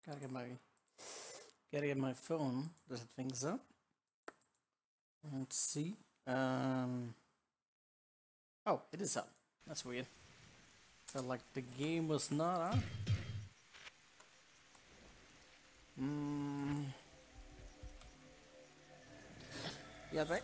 Gotta get my phone. Does it things up? Let's see. Oh, it is up. That's weird. Felt like the game was not on. Yeah, right.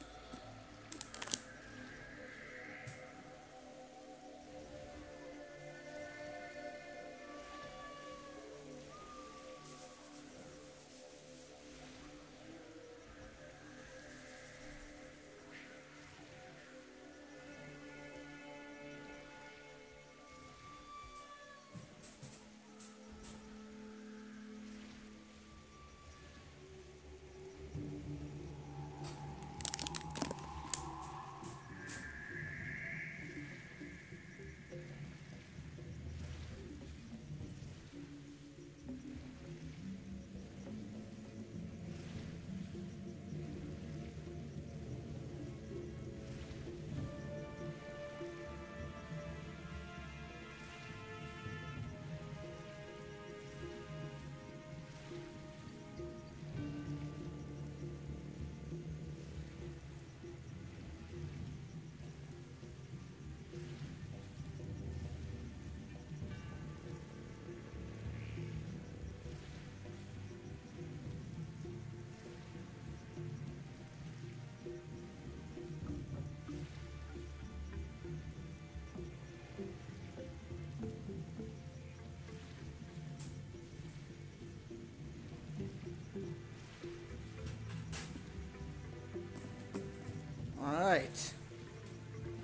Alright.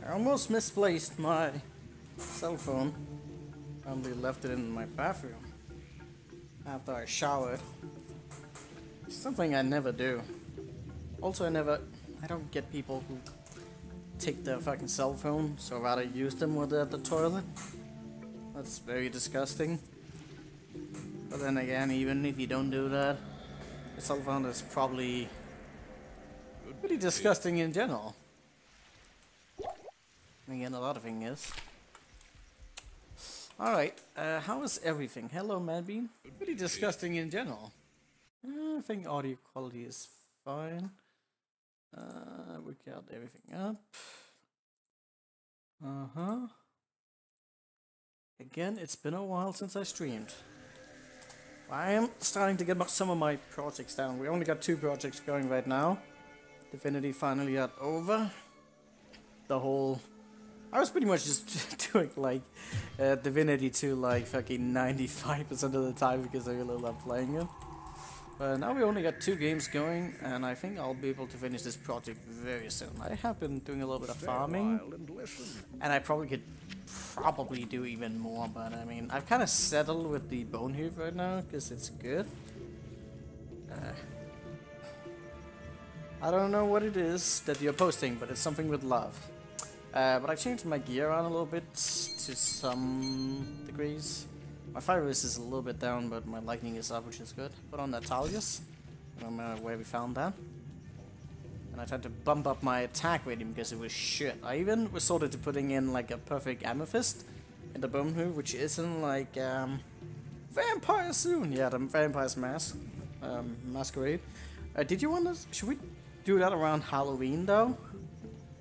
I almost misplaced my cell phone. Probably left it in my bathroom after I showered. Something I never do. Also, I don't get people who take their fucking cell phone, so rather use them when they're at the toilet. That's very disgusting. But then again, even if you don't do that, the cell phone is probably pretty disgusting in general. Again, a lot of things is. Alright, how is everything? Hello, Madbean. Pretty disgusting in general. I think audio quality is fine. We got everything up. Again, it's been a while since I streamed. I am starting to get some of my projects down. We only got 2 projects going right now. Divinity finally got over. I was pretty much just doing like Divinity 2 like fucking 95% of the time because I really love playing it. But now we only got 2 games going, and I think I'll be able to finish this project very soon. I have been doing a little bit of farming, and I probably could do even more, but I mean, I've kind of settled with the bone hoof right now because it's good. I don't know what it is that you're posting, but it's something with love. But I changed my gear around a little bit to some degrees. My fire resist is a little bit down, but my lightning is up, which is good. Put on Natalius. I don't know where we found that. And I tried to bump up my attack rating because it was shit. I even resorted to putting in like a perfect amethyst in the bone hoof, which isn't like vampire soon. Yeah, the vampire's masquerade. Did you want to? Should we do that around Halloween though?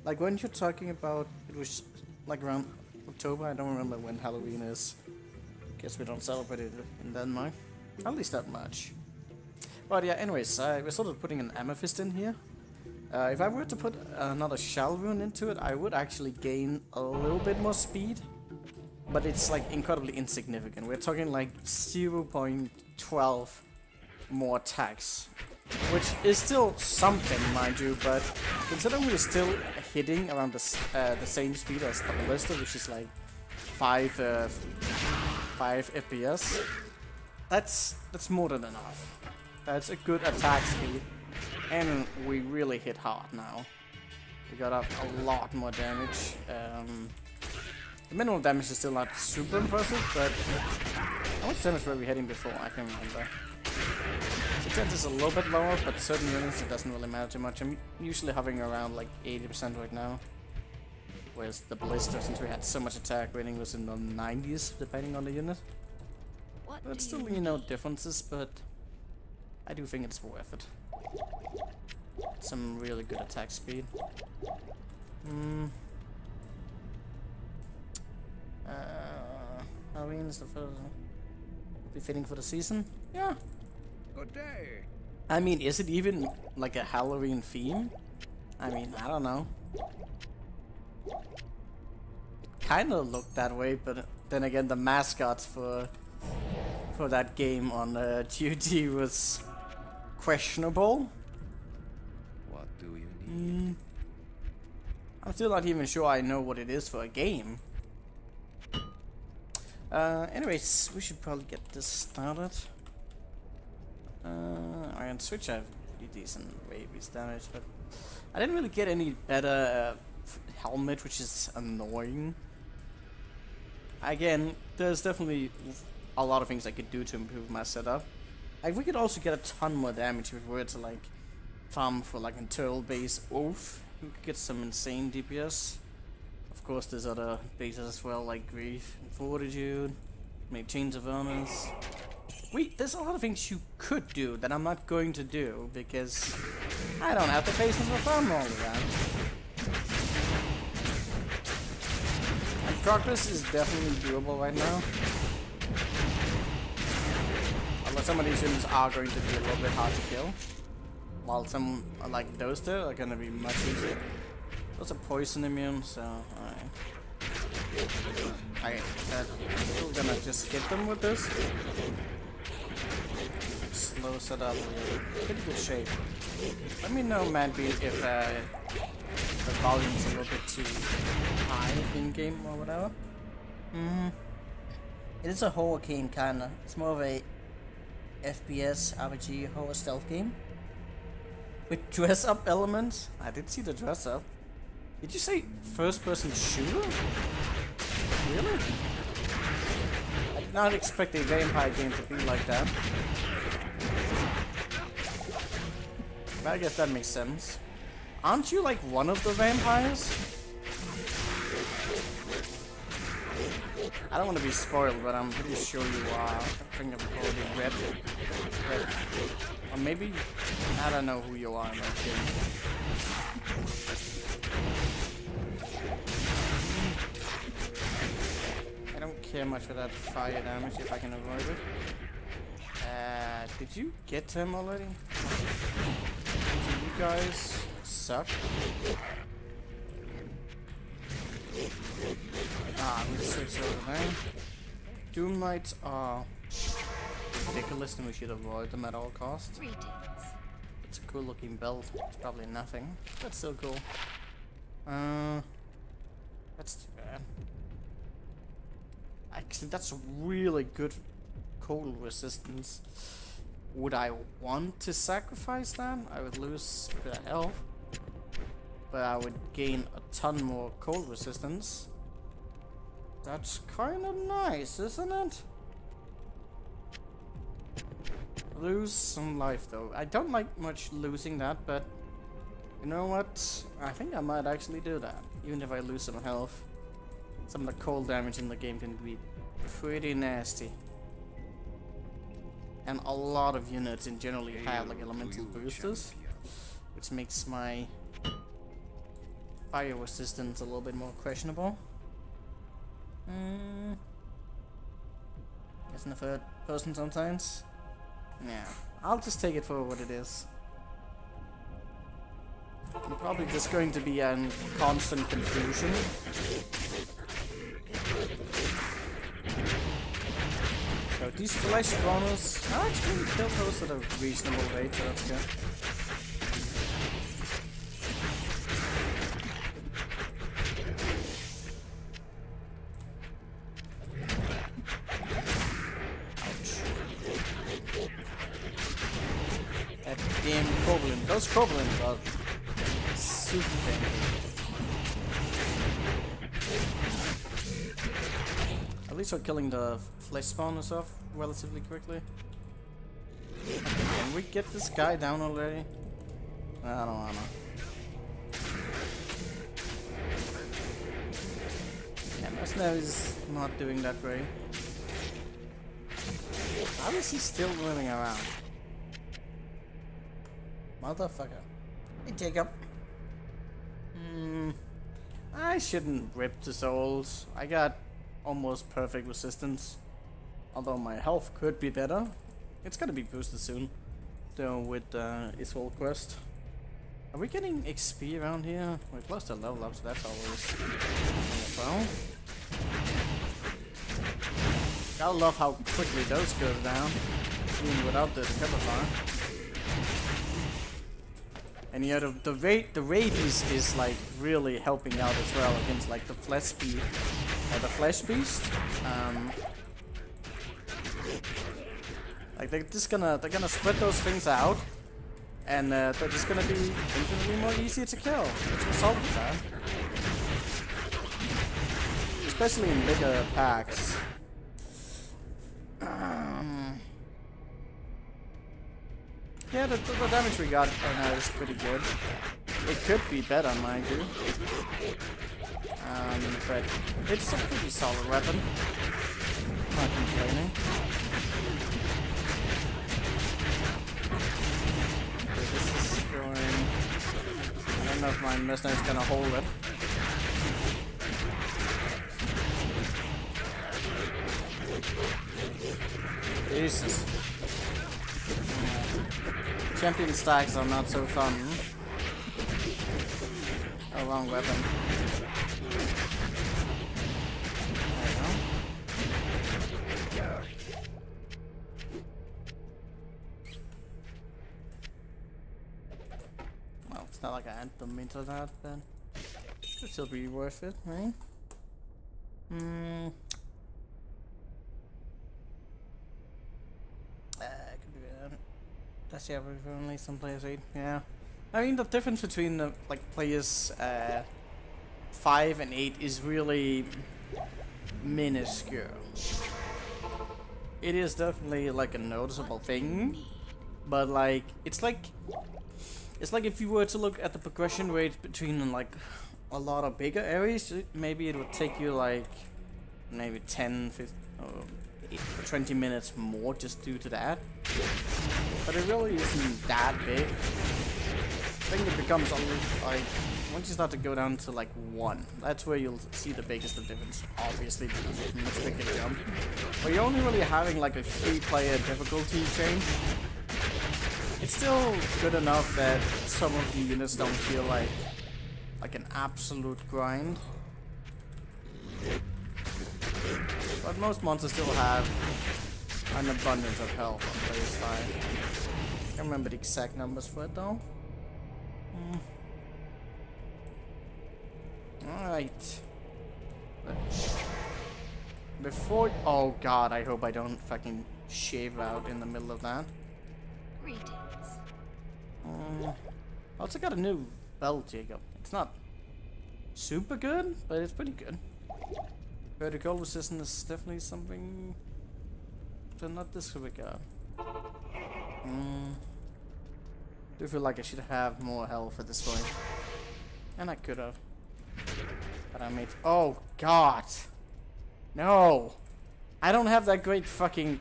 Like when you're talking about, it was like around October. I don't remember when Halloween is. Guess we don't celebrate it in Denmark. At least that much. But yeah, anyways, I was sort of putting an amethyst in here. If I were to put another shell rune into it, I would actually gain a little bit more speed. But it's like incredibly insignificant. We're talking like 0.12 more attacks. Which is still something, mind you, but considering we're still hitting around the same speed as the ballista, which is like 5 FPS, that's more than enough. That's a good attack speed, and we really hit hard now. We got up a lot more damage. The minimal damage is still not super impressive, but how much damage were we hitting before? I can't remember. The chance is a little bit lower, but certain units it doesn't really matter too much. I'm usually hovering around like 80% right now. Whereas the ballista, since we had so much attack rating, was in the 90s, depending on the unit. There's still, you know, differences, but I do think it's worth it. Some really good attack speed. Halloween is the first. Be fitting for the season? Yeah. Good day. I mean, is it even like a Halloween theme? I mean, I don't know. It kind of looked that way, but then again, the mascots for that game on duty was questionable. What do you need? I'm still not even sure I know what it is for a game. Anyways, we should probably get this started. Iron Switch, I have pretty decent rabies damage, but I didn't really get any better helmet, which is annoying. Again, there's definitely a lot of things I could do to improve my setup. Like, we could also get a ton more damage if we were to like farm for like a turtle base oath. We could get some insane DPS. Of course, there's other bases as well, like Grief and Fortitude, make Chains of Honors. There's a lot of things you could do that I'm not going to do because I don't have the patience to farm all of that. And progress is definitely doable right now. Although some of these units are going to be a little bit hard to kill, while some like those two are going to be much easier. Those are poison immune, so alright. We're gonna just hit them with this. Slow setup, pretty good shape. Let me know, Madbeat, if the volume's a little bit too high in game or whatever. It is a horror game, kinda. It's more of a FPS RPG horror stealth game with dress up elements. I did see the dress up. Did you say first person shooter? Really? I did not expect a vampire game to be like that. But I guess that makes sense. Aren't you like one of the vampires? I don't want to be spoiled, but I'm pretty sure you are. I think I've already read. Or maybe, I don't know who you are in that game. I don't care much for that fire damage if I can avoid it. Did you get him already? You guys suck. Let's switch over there. Doom Knights are ridiculous and we should avoid them at all costs. It's a cool looking belt. It's probably nothing, but still cool. That's too bad. Actually, that's really good cold resistance. Would I want to sacrifice that? I would lose a bit of health, but I would gain a ton more cold resistance. That's kind of nice, isn't it? Lose some life though. I don't like much losing that, but you know what? I think I might actually do that. Even if I lose some health. Some of the cold damage in the game can be pretty nasty. And a lot of units in generally have like elemental boosters, which makes my fire resistance a little bit more questionable. Guess in the third person sometimes. Yeah, I'll just take it for what it is. I'm probably just going to be in constant confusion. So these flesh bonus, I actually killed those at a reasonable rate, so that's good. That damn goblin, those goblins are super dangerous. At least we're killing the flesh spawners off relatively quickly. Can we get this guy down already? I don't wanna. Yeah, Mercenary is not doing that great. How is he still running around? Motherfucker. Hey, Jacob. I shouldn't rip the souls. I got almost perfect resistance. Although my health could be better. It's gonna be boosted soon. Though with Isol quest. Are we getting XP around here? We're close to level up, so that's always well. I love how quickly those goes down, even without the cover bar. And yeah, the rabies is like really helping out as well against like the flesh beast. Like they're gonna spread those things out, and they're just gonna be infinitely more easier to kill. As a result of that, especially in bigger packs. Yeah, the damage we got right now is pretty good. It could be better, mind you. But it's a pretty solid weapon. Not complaining. Okay, this is going... I don't know if my mercenary's gonna hold it. Jesus. Champion stacks are not so fun. Oh, wrong weapon. There we go. Well, it's not like I add them into that, but could still be worth it, right? Could be bad. That's yeah, we've only some players 8. Yeah, I mean the difference between the like players 5 and 8 is really minuscule. It is definitely like a noticeable thing, but like it's like if you were to look at the progression rate between like a lot of bigger areas, maybe it would take you like maybe 10, 15, 20 minutes more just due to that. But it really isn't that big. I think it becomes like once you start to go down to like 1, that's where you'll see the biggest difference, obviously, because it's a much bigger jump. But you're only really having like a 3-player difficulty change. It's still good enough that some of the units don't feel like an absolute grind. But most monsters still have an abundance of health on player's side. Can't remember the exact numbers for it though. Alright. Before... Oh god, I hope I don't fucking shave out in the middle of that. Greetings. Also got a new belt, Jacob. It's not super good, but it's pretty good. Vertical resistance is definitely something to not disregard. Do feel like I should have more health at this point. And I could have. But I made... Oh, God! No! I don't have that great fucking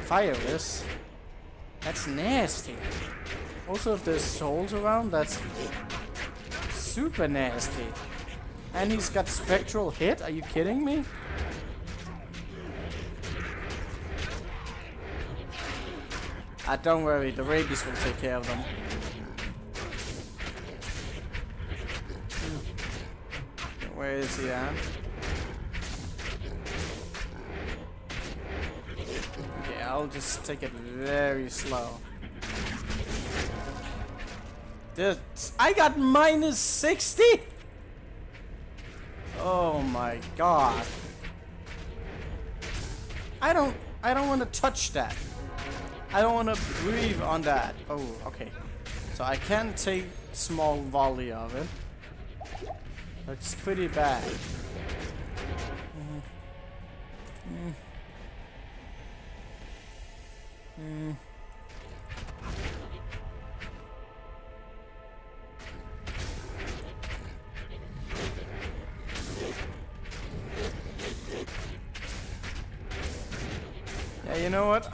fire risk. That's nasty. Also, if there's souls around, that's super nasty. And he's got spectral hit? Are you kidding me? Don't worry, the rabies will take care of them. Where is he at? Okay, I'll just take it very slow. I got minus 60? Oh my god. I don't want to touch that. I don't want to breathe on that. Oh, okay. So I can take small volley of it. That's pretty bad. You know what?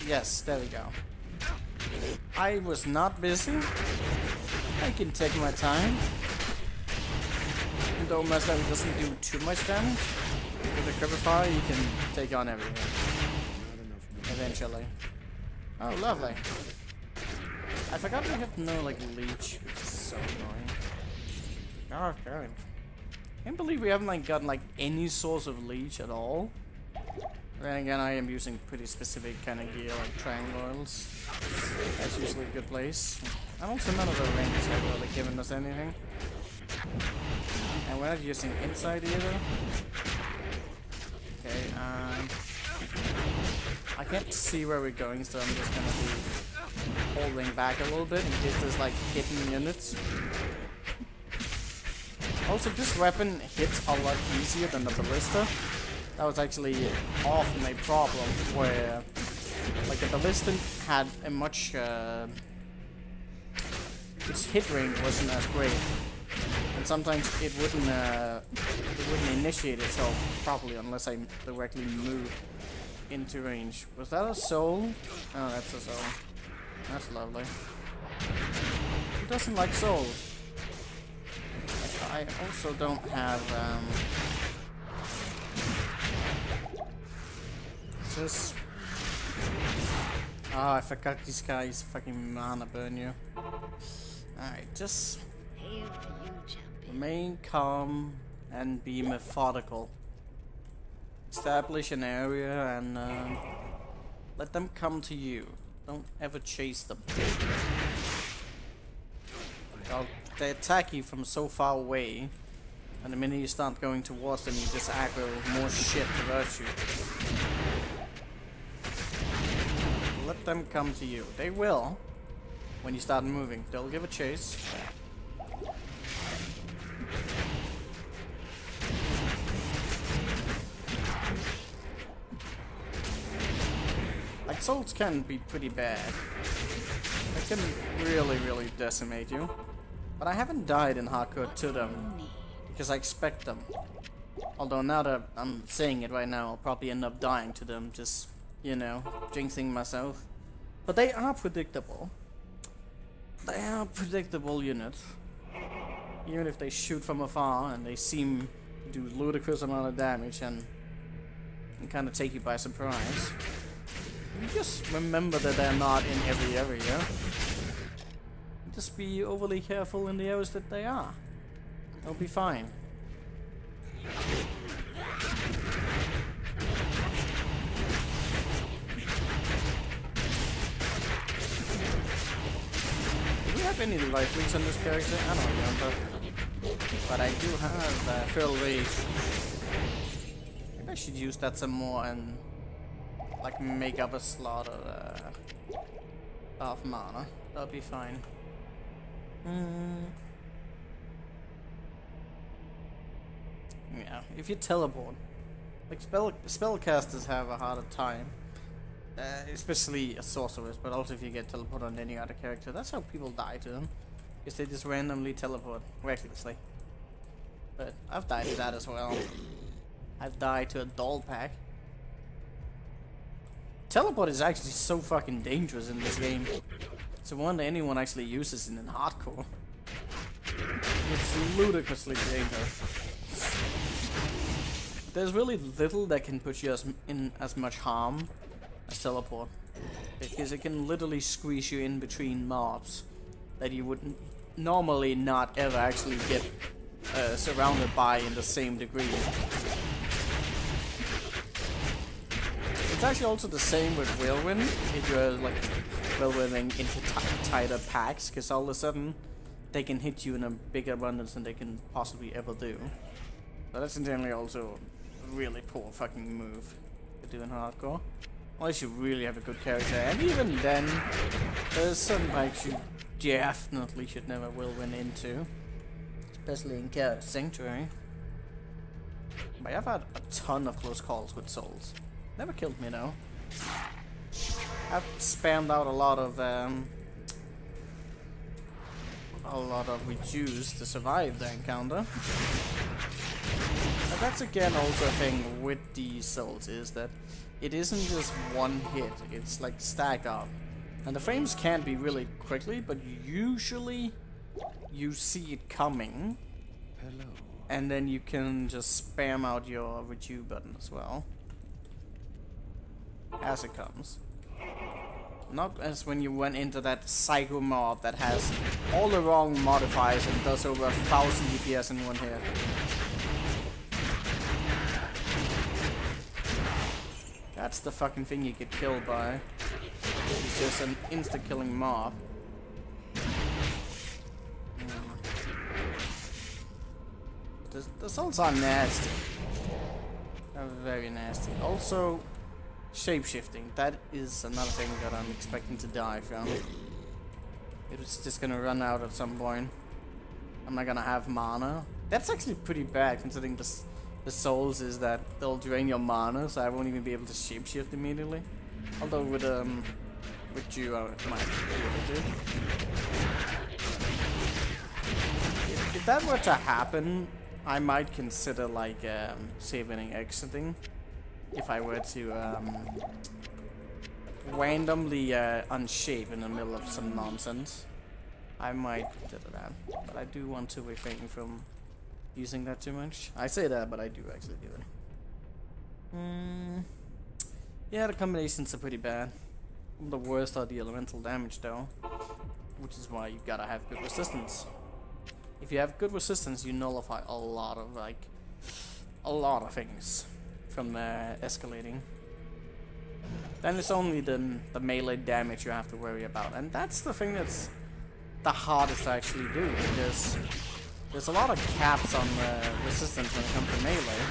Yes, there we go. I was not busy. I can take my time. Even though Master doesn't do too much damage, with the Cripple Fire you can take on everything. Eventually. Oh, lovely. I forgot we have no, like, leech, which is so annoying. Oh, God. Can't believe we haven't, like, gotten, like, any source of leech at all. Then again, I am using pretty specific kind of gear, like triangle oils. That's usually a good place. And also none of the rings have really given us anything. And we're not using inside either. Okay, I can't see where we're going, so I'm just gonna be holding back a little bit in case there's like hidden units. Also, this weapon hits a lot easier than the ballista. That was actually often a problem where, like, the ballista had a much, its hit range wasn't as great, and sometimes it wouldn't initiate itself properly unless I directly moved into range. Was that a soul? Oh, that's a soul. That's lovely. Who doesn't like souls? I also don't have, just... Oh, I forgot these guys fucking mana burn you. Alright, just Hail to you, champion. remain calm and be methodical. Establish an area and let them come to you. Don't ever chase them. They attack you from so far away, and the minute you start going towards them, you just aggro more shit to hurt you. Let them come to you. They will. When you start moving, they'll give a chase. Like, souls can be pretty bad. They can really, really decimate you. But I haven't died in hardcore to them, because I expect them. Although now that I'm saying it right now, I'll probably end up dying to them, just, you know, jinxing myself. But they are predictable. They are predictable units. Even if they shoot from afar and they seem to do ludicrous amount of damage and kind of take you by surprise. You just remember that they're not in every area. Just be overly careful in the areas that they are. They'll be fine. Do we have any life leaks on this character? I don't remember. But I do have Feral Rage. Maybe I should use that some more and like make up a slot of mana. That'll be fine. Yeah, if you teleport, like spellcasters have a harder time, especially a sorceress, but also if you get teleported on any other character. That's how people die to them, because they just randomly teleport recklessly. But I've died to that as well. I've died to a doll pack. Teleport is actually so fucking dangerous in this game. It's a wonder anyone actually uses it in hardcore. It's ludicrously dangerous. There's really little that can put you in as much harm as teleport, because it can literally squeeze you in between mobs that you would normally not ever actually get surrounded by in the same degree. It's actually also the same with Whirlwind, if you're like whirlwinding into tighter packs, because all of a sudden they can hit you in a bigger abundance than they can possibly ever do. So that's generally also a really poor fucking move to do in hardcore. Unless you really have a good character, and even then, there's some packs you definitely should never whirlwind into. Especially in Chaos Sanctuary. But I've had a ton of close calls with souls. Never killed me though. I've spammed out a lot of reduce to survive the encounter. But that's again also a thing with these souls, is that it isn't just one hit, it's like stack up. And the frames can be really quickly, but usually you see it coming. Hello. And then you can just spam out your redo button as well. As it comes. Not as when you went into that psycho mod that has all the wrong modifiers and does over 1000 DPS in one hit. That's the fucking thing you get killed by. It's just an insta-killing mob. The souls are nasty. They're very nasty. Also, shape-shifting. That is another thing that I'm expecting to die from. It's just gonna run out at some point. I'm not gonna have mana. That's actually pretty bad considering the souls is that they'll drain your mana, so I won't even be able to shapeshift immediately. Although with you, I might be able to. If that were to happen, I might consider like saving and exiting. If I were to randomly unshape in the middle of some nonsense, I might consider that. But I do want to refrain from using that too much. I say that, but I do actually do it. Yeah, the combinations are pretty bad. The worst are the elemental damage though, which is why you gotta have good resistance. If you have good resistance, you nullify a lot of things from escalating. Then it's only the melee damage you have to worry about, and that's the thing that's the hardest to actually do, because there's a lot of caps on resistance when it comes to melee.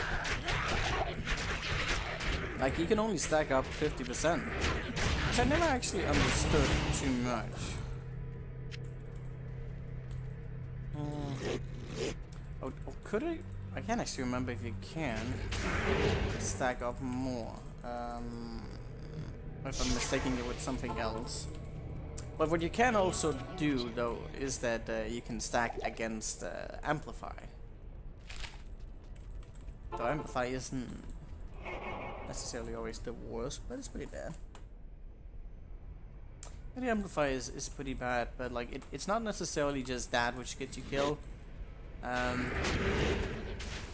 Like, you can only stack up 50%, which I never actually understood too much. Oh, could I? I can't actually remember if you can stack up more. If I'm mistaking it with something else. But what you can also do, though, is that you can stack against Amplify. Though Amplify isn't necessarily always the worst, but it's pretty bad. And the Amplify is pretty bad, but like it's not necessarily just that which gets you killed.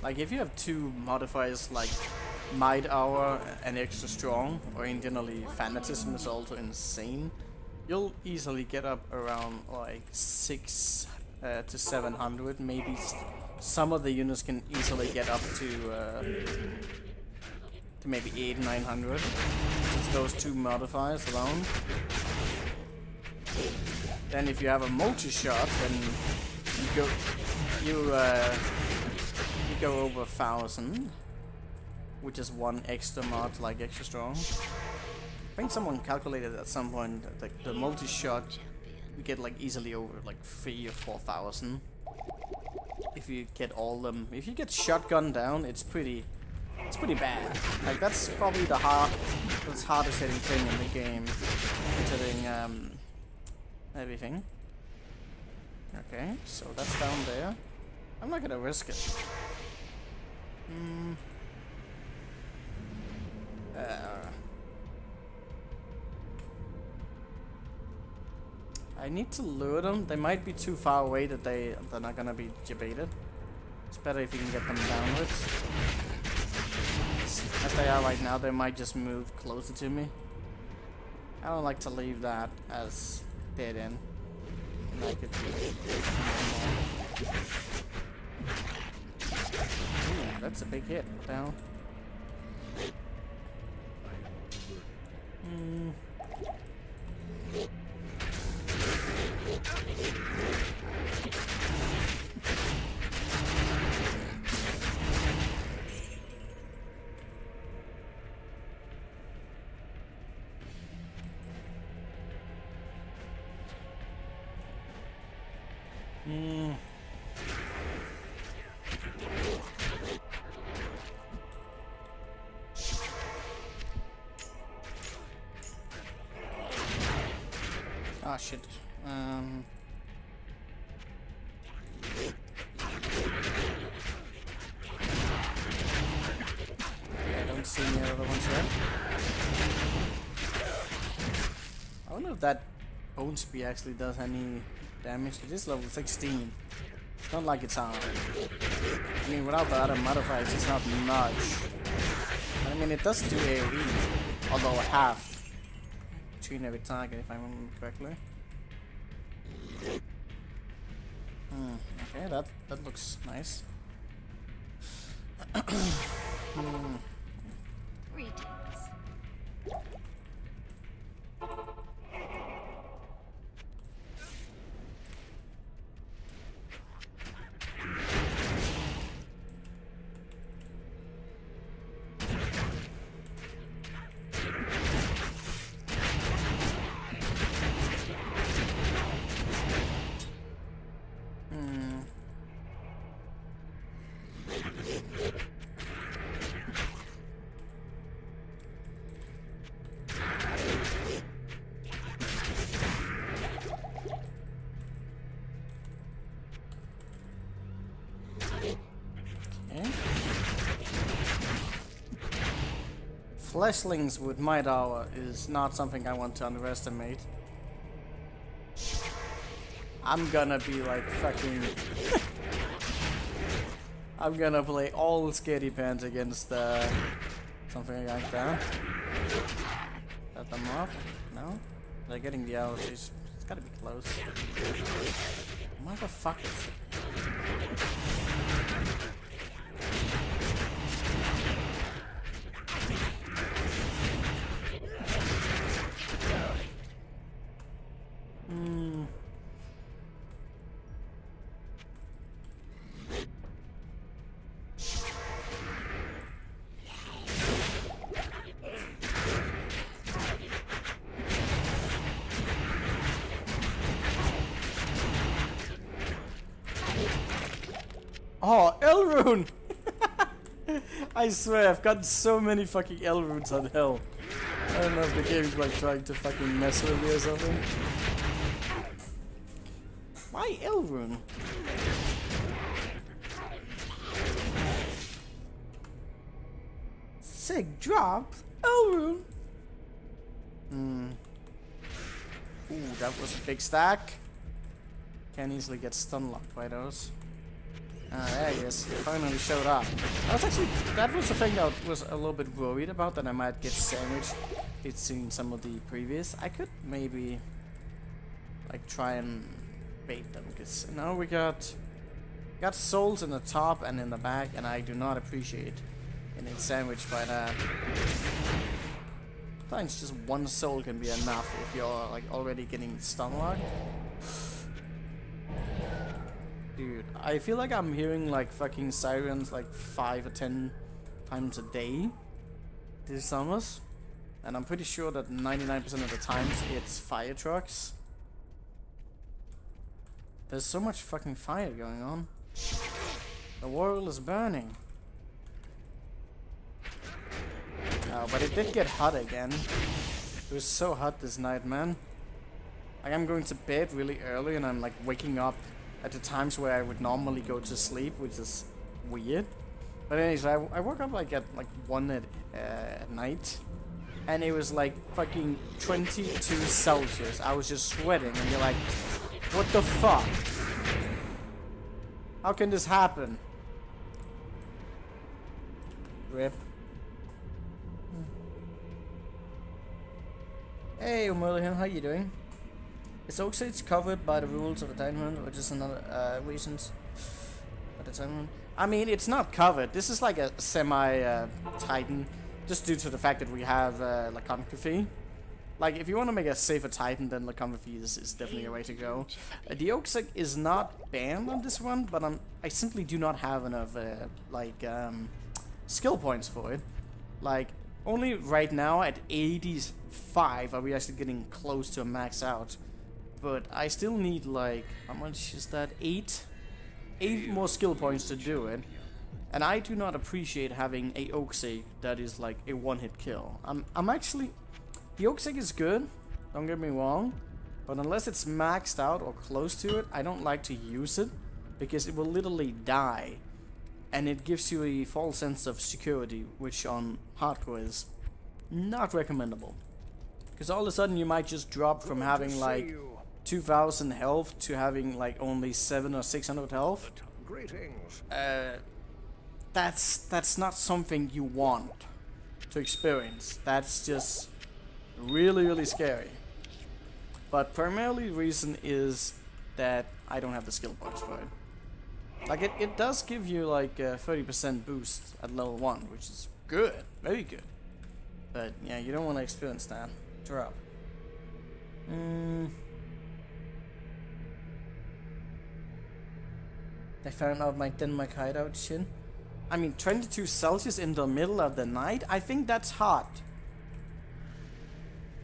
Like if you have two modifiers like Might Hour and Extra Strong, or in generally Fanatism is also insane, you'll easily get up around like 6 to 700. Maybe some of the units can easily get up to maybe 800-900. Just those two modifiers alone. Then if you have a multi-shot, then you go over 1000, which is one extra mod like Extra Strong. I think someone calculated at some point that the multi-shot you get like easily over like 3,000 or 4,000 if you get all them. If you get shotgun down, it's pretty bad. Like that's probably the hardest hitting thing in the game, considering everything. Okay, so that's down there. I'm not gonna risk it. I need to lure them. They might be too far away that they're not gonna be debated. It's better if you can get them downwards. As they are right now, they might just move closer to me. I don't like to leave that as dead end. Like it. Ooh, that's a big hit. Down. Ah, shit. I don't see any other ones yet. I wonder if that bone spear actually does any damage. It is level 16. It's not like it's hard. I mean, without the other modifiers, it's not much. I mean, it does do AoE, although half between every target, if I remember correctly. Okay, that looks nice. Greetings. Fleshlings with Might Hour is not something I want to underestimate. I'm gonna be like fucking... I'm gonna play all scaredy pants against something like that. Set them up. No? They're getting the allergies. It's gotta be close. Motherfuckers. Oh, Elrune! I swear, I've got so many fucking Elrunes on hell. I don't know if the game's like trying to fucking mess with me or something. Why Elrune? Sick drop, Elrune! Ooh, that was a big stack. Can easily get stun locked by those. There he is. He finally showed up. That was the thing that I was a little bit worried about, that I might get sandwiched between some of the previous. I could maybe like try and bait them, because now we got souls in the top and in the back, and I do not appreciate getting sandwiched by that. Sometimes just one soul can be enough if you're like already getting stun locked. Dude, I feel like I'm hearing like fucking sirens like 5 or 10 times a day this summers, and I'm pretty sure that 99% of the times it's fire trucks. There's so much fucking fire going on. The world is burning. Oh, but it did get hot again. It was so hot this night, man. Like, I'm going to bed really early and I'm like waking up at the times where I would normally go to sleep, which is weird. But anyways, I woke up like at like 1 at night, and it was like fucking 22 Celsius. I was just sweating, and you're like, what the fuck? How can this happen? Rip. Hey, Merlin, how you doing? Is Oak Sage covered by the rules of attainment, or just another reasons for attainment? I mean, it's not covered. This is like a semi-Titan, just due to the fact that we have lycanthropy. Like, if you want to make a safer Titan, then lycanthropy is definitely a way to go. The Oak Sage is not banned on this one, but I simply do not have enough skill points for it. Like, only right now at 85 are we actually getting close to a max out. But I still need like, how much is that? 8 more skill points to do it. And I do not appreciate having a Oak Sage that is like a one-hit kill. I'm actually, the Oak Sage is good, don't get me wrong, but unless it's maxed out or close to it, I don't like to use it, because it will literally die. And it gives you a false sense of security, which on hardcore is not recommendable. Because all of a sudden you might just drop from having like 2,000 health to having like only 700 or 600 health. Greetings. That's not something you want to experience. That's just really, really scary. But primarily the reason is that I don't have the skill points for it. Like it does give you like a 30% boost at level 1, which is good, very good. But yeah, you don't want to experience that drop. I found out my Denmark hideout shit. I mean, 22 Celsius in the middle of the night? I think that's hot.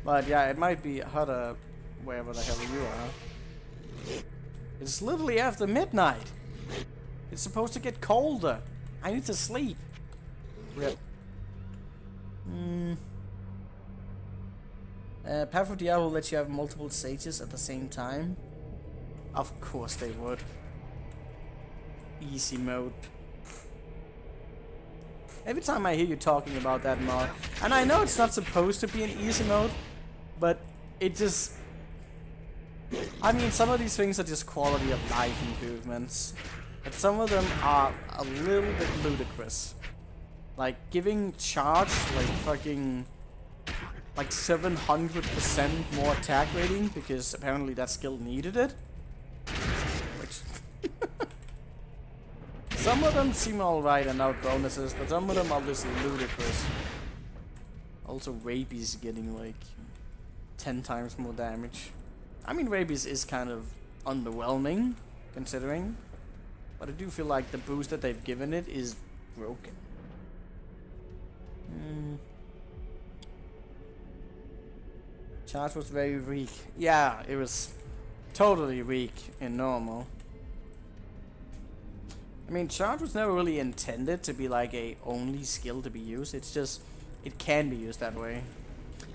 But yeah, it might be hotter wherever the hell you are. It's literally after midnight. It's supposed to get colder. I need to sleep. Rip. Path of the Hour will let you have multiple stages at the same time. Of course they would. Easy mode. Every time I hear you talking about that mod, and I know it's not supposed to be an easy mode, but it just... I mean, some of these things are just quality of life improvements, but some of them are a little bit ludicrous. Like giving charge like fucking like 700% more attack rating because apparently that skill needed it. Which some of them seem alright and out bonuses, but some of them are just ludicrous. Also rabies getting like 10 times more damage. I mean, rabies is kind of underwhelming considering, but I do feel like the boost that they've given it is broken. Charge was very weak. Yeah, it was totally weak in normal. I mean, charge was never really intended to be like a only skill to be used. It's just, it can be used that way.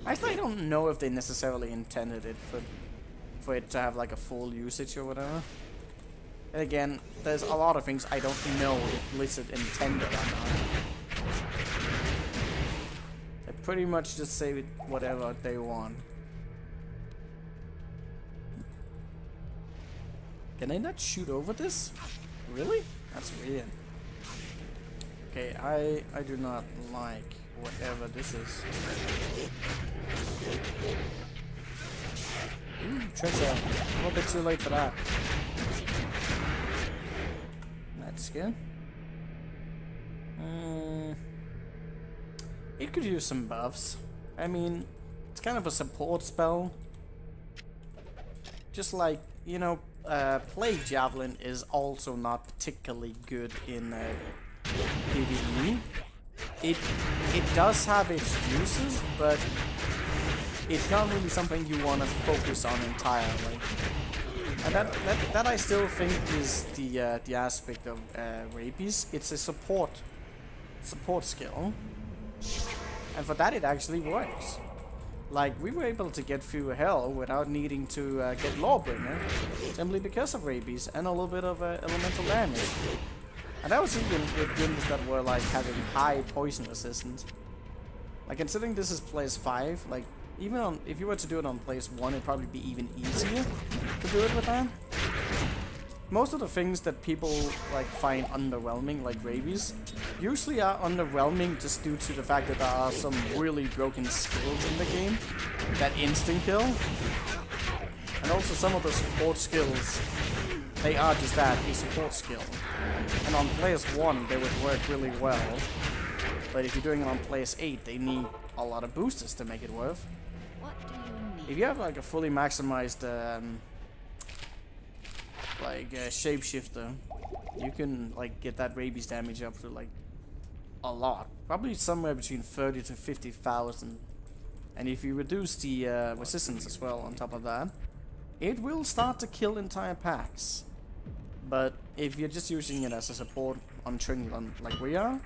Actually, I don't know if they necessarily intended it for it to have like a full usage or whatever. And again, there's a lot of things I don't know if Blizzard intended or not. They pretty much just say whatever they want. Can I not shoot over this? Really? That's weird. Okay, I do not like whatever this is. Treasure. A little bit too late for that. That's good. It could use some buffs. I mean, it's kind of a support spell. Just like, you know, Plague Javelin is also not particularly good in PvE. It does have its uses, but it's not really something you want to focus on entirely. And that I still think is the aspect of rabies. It's a support skill, and for that it actually works. Like, we were able to get through hell without needing to get Lawbringer, simply because of rabies and a little bit of elemental damage. And that was even with gyms that were like having high poison resistance. Like, considering this is place 5, like, even on, if you were to do it on place 1, it'd probably be even easier to do it with that. Most of the things that people like find underwhelming, like rabies, usually are underwhelming just due to the fact that there are some really broken skills in the game that instant kill. And also some of the support skills, they are just that, a support skill. And on place 1 they would work really well. But if you're doing it on place 8, they need a lot of boosters to make it worth. What do you need? If you have like a fully maximized shapeshifter, you can like get that rabies damage up to like a lot, probably somewhere between 30 to 50,000. And if you reduce the resistance as well on top of that, it will start to kill entire packs. But if you're just using it as a support on Tringlon like we are,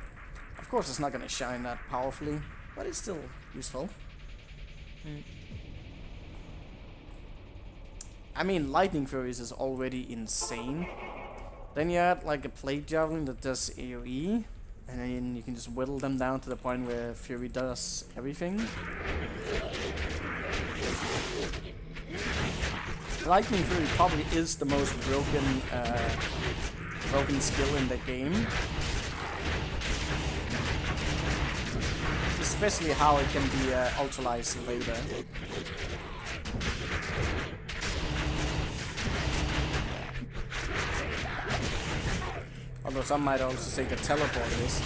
of course it's not gonna shine that powerfully, but it's still useful. I mean, Lightning Furies is already insane. Then you add like a Plague Javelin that does AoE. And then you can just whittle them down to the point where Fury does everything. Lightning Fury probably is the most broken skill in the game. Especially how it can be ultralized later. Although some might also say the teleport is.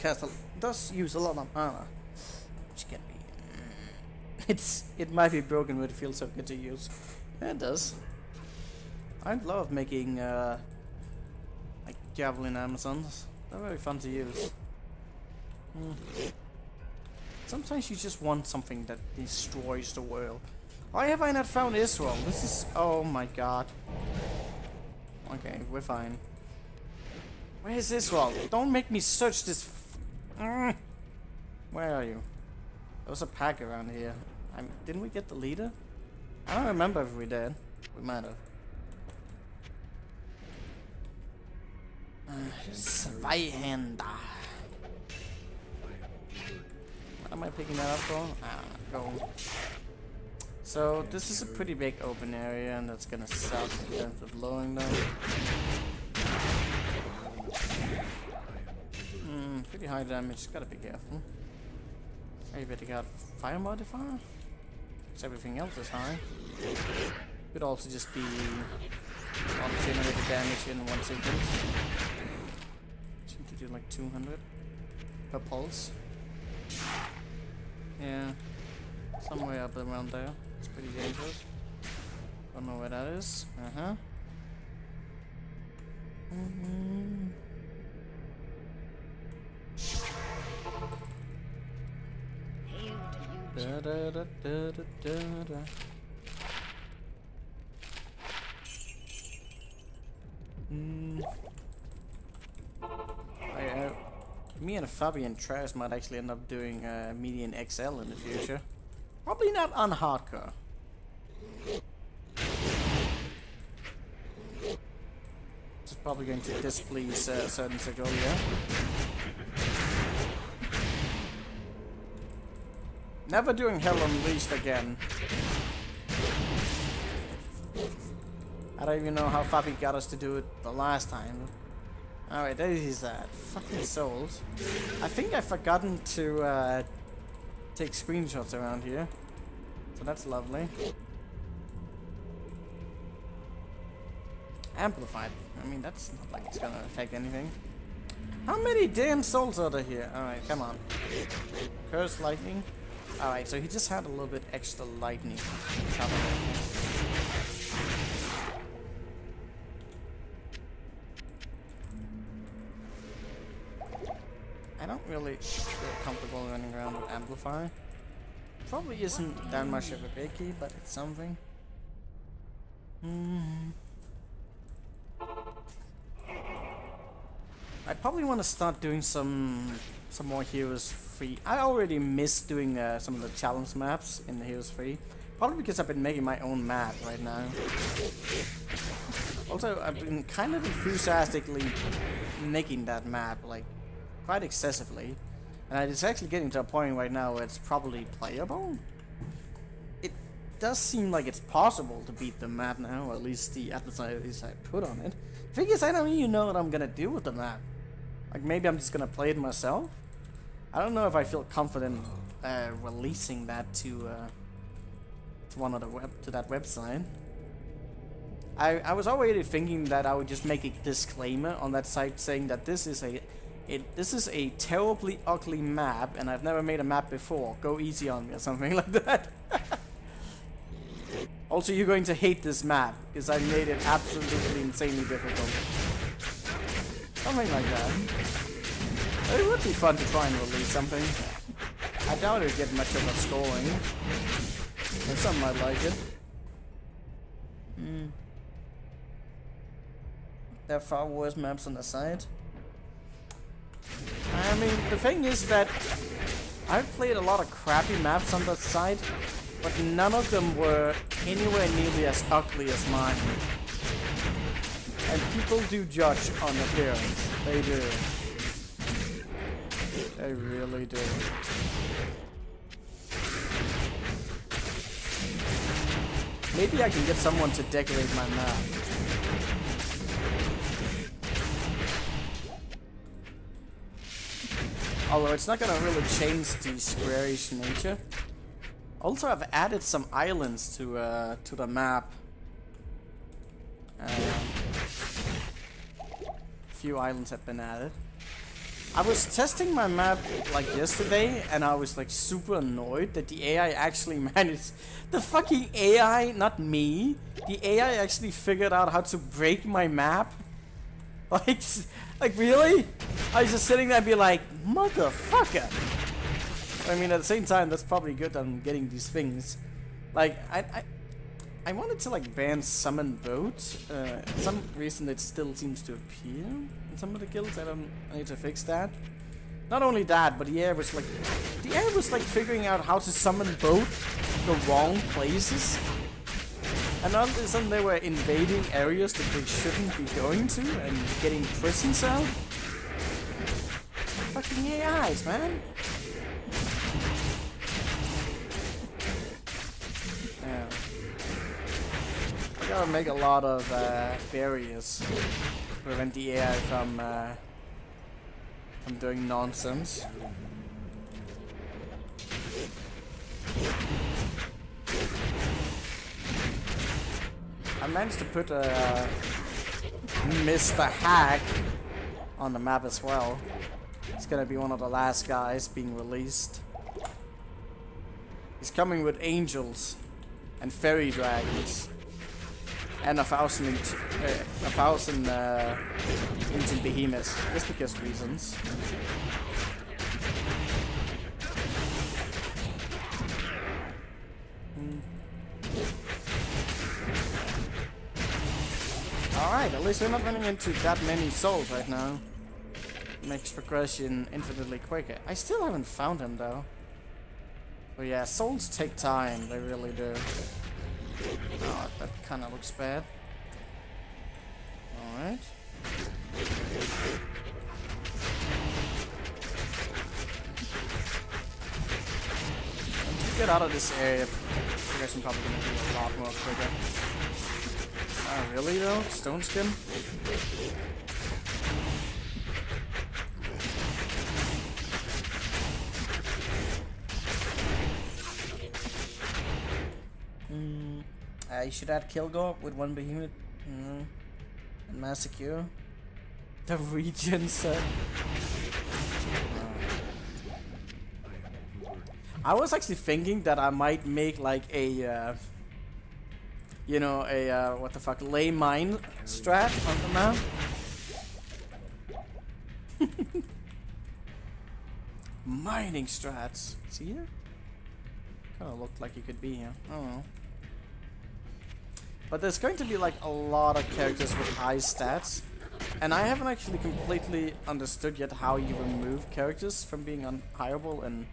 It does use a lot of mana, which can be. It might be broken, but it feels so good to use. Yeah, it does. I love making like javelin Amazons. They're very fun to use. Sometimes you just want something that destroys the world. Why have I not found Israel? This is... oh my god. Okay, we're fine. Where is Israel? Don't make me search this... Where are you? There was a pack around here. Didn't we get the leader? I don't remember if we did. We might have. Zweihander. What am I picking that up for? Go. So this is a pretty big open area, and that's gonna suck in terms of lowering them. Pretty high damage. Gotta be careful. Maybe they got fire modifier. Because everything else is high. Could also just be generated damage in one sequence. Seem to do like 200 per pulse. Yeah, somewhere up around there. It's pretty dangerous. Don't know where that is. Da, da, da, da, da, da. Me and Fabian Trash might actually end up doing Median XL in the future. Probably not on hardcore. It's probably going to displease a certain Segovia. Never doing Hell Unleashed again. I don't even know how Fabi got us to do it the last time. Alright, there is that. Fucking souls. I think I've forgotten to take screenshots around here. So that's lovely. Amplified. I mean, that's not like it's gonna affect anything. How many damn souls are there here? Alright, come on. Curse lightning. Alright, so he just had a little bit extra lightning. I don't really feel comfortable running around with Amplify. Probably isn't that much of a biggie, but it's something. I probably want to start doing some more Heroes Free. I already miss doing some of the challenge maps in the Heroes Free. Probably because I've been making my own map right now. Also, I've been kind of enthusiastically making that map, like, quite excessively. And it's actually getting to a point right now where it's probably playable. It does seem like it's possible to beat the map now, or at least the adversaries I put on it. The thing is, I don't even know what I'm gonna do with the map. Like, maybe I'm just gonna play it myself. I don't know if I feel confident releasing that to one of the that website. I was already thinking that I would just make a disclaimer on that site saying that this is a terribly ugly map, and I've never made a map before. Go easy on me or something like that. Also, you're going to hate this map because I made it absolutely insanely difficult. Something like that. It would be fun to try and release something. I doubt it would get much of a scoring. But some might like it. There are far worse maps on the side. mean, the thing is that I've played a lot of crappy maps on that side, but none of them were anywhere nearly as ugly as mine. And people do judge on appearance. They do. They really do. Maybe I can get someone to decorate my map. Although it's not gonna really change the squarish nature. Also, I've added some islands to the map. A few islands have been added. I was testing my map like yesterday, and I was like super annoyed that the AI actually managed. The fucking AI, not me. The AI actually figured out how to break my map. Like really? I was just sitting there and be like, motherfucker. I mean, at the same time, that's probably good. I'm getting these things. Like I wanted to like ban summon boats. For some reason, it still seems to appear in some of the guilds. I need to fix that. Not only that, but the AI was like figuring out how to summon boat the wrong places. And all of a sudden they were invading areas that they shouldn't be going to and getting prisons out. Fucking AIs, man. Yeah. I gotta make a lot of barriers to prevent the AI from doing nonsense. I managed to put Mr. Hack on the map as well. He's gonna be one of the last guys being released. He's coming with angels and fairy dragons and a thousand ancient behemoths, just because reasons. Alright, at least we're not running into that many souls right now. Makes progression infinitely quicker. I still haven't found him though. But yeah, souls take time, they really do. Oh, that kinda looks bad. Alright. Once you get out of this area, progression probably gonna be a lot more quicker. Oh, really though? Stone skin? You should add Kilgore with one behemoth and Massacre. The regen set. I was actually thinking that I might make like a you know, a what the fuck, lay mine strat on the map. Mining strats. See here? Kinda looked like you could be here. I don't know. But there's going to be like a lot of characters with high stats. And I haven't actually completely understood yet how you remove characters from being unhireable, and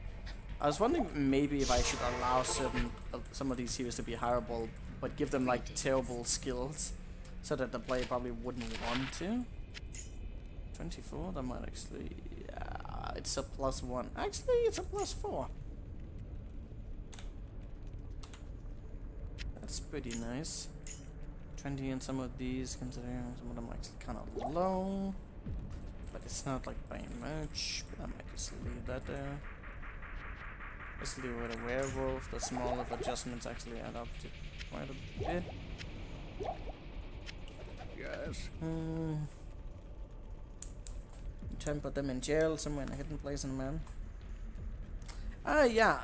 I was wondering maybe if I should allow some of these heroes to be hireable, but give them like terrible skills, so that the player probably wouldn't want to. 24, that might actually, yeah, it's a +1. Actually, it's a +4. That's pretty nice. 20 in some of these, considering some of them are actually kind of low. But it's not like by much. But I might just leave that there. Especially with a werewolf, the small of adjustments actually add up to quite a bit. Yes. Try and put them in jail somewhere in a hidden place in the man. Yeah,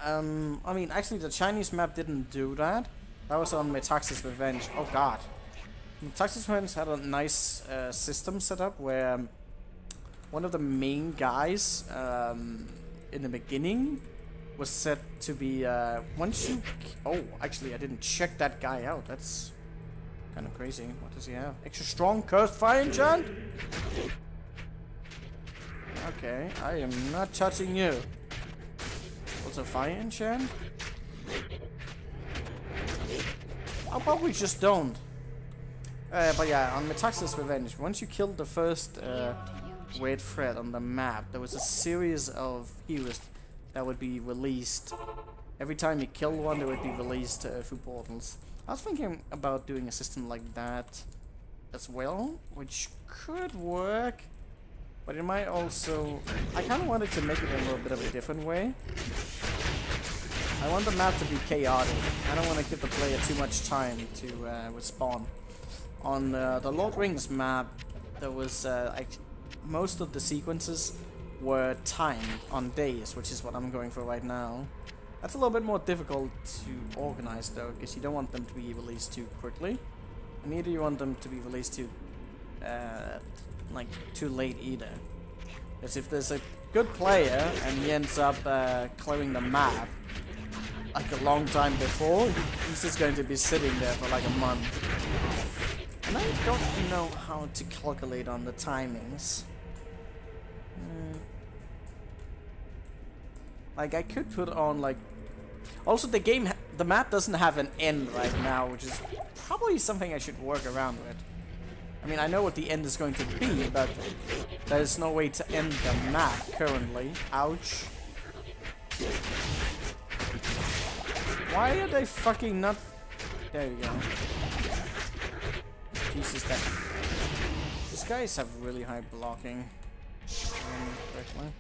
I mean, actually the Chinese map didn't do that. That was on Metaxas Revenge. Oh god. Metaxas Revenge had a nice system set up where one of the main guys in the beginning was set to be once you... Oh, actually I didn't check that guy out. That's kind of crazy. What does he have? Extra strong cursed fire enchant? Okay, I am not touching you. What's a fire enchant? I'll probably just don't. But yeah, on Metaxas Revenge, once you killed the first weird threat on the map, there was a series of heroes that would be released. Every time you killed one, they would be released through portals. I was thinking about doing a system like that as well, which could work. But it might also... I kind of wanted to make it in a little bit of a different way. I want the map to be chaotic. I don't want to give the player too much time to respawn. On the Lord Rings map, there was most of the sequences were timed on days, which is what I'm going for right now. That's a little bit more difficult to organize though, because you don't want them to be released too quickly. And neither you want them to be released too too late either. Because if there's a good player and he ends up clearing the map like a long time before, he's just going to be sitting there for like a month. And I don't know how to calculate on the timings. Like I could put on like... Also the map doesn't have an end right now, which is probably something I should work around with. I mean, I know what the end is going to be, but there's no way to end the map currently. Ouch. Why are they fucking not... There you go. Jesus, that... These guys have really high blocking. Correctly.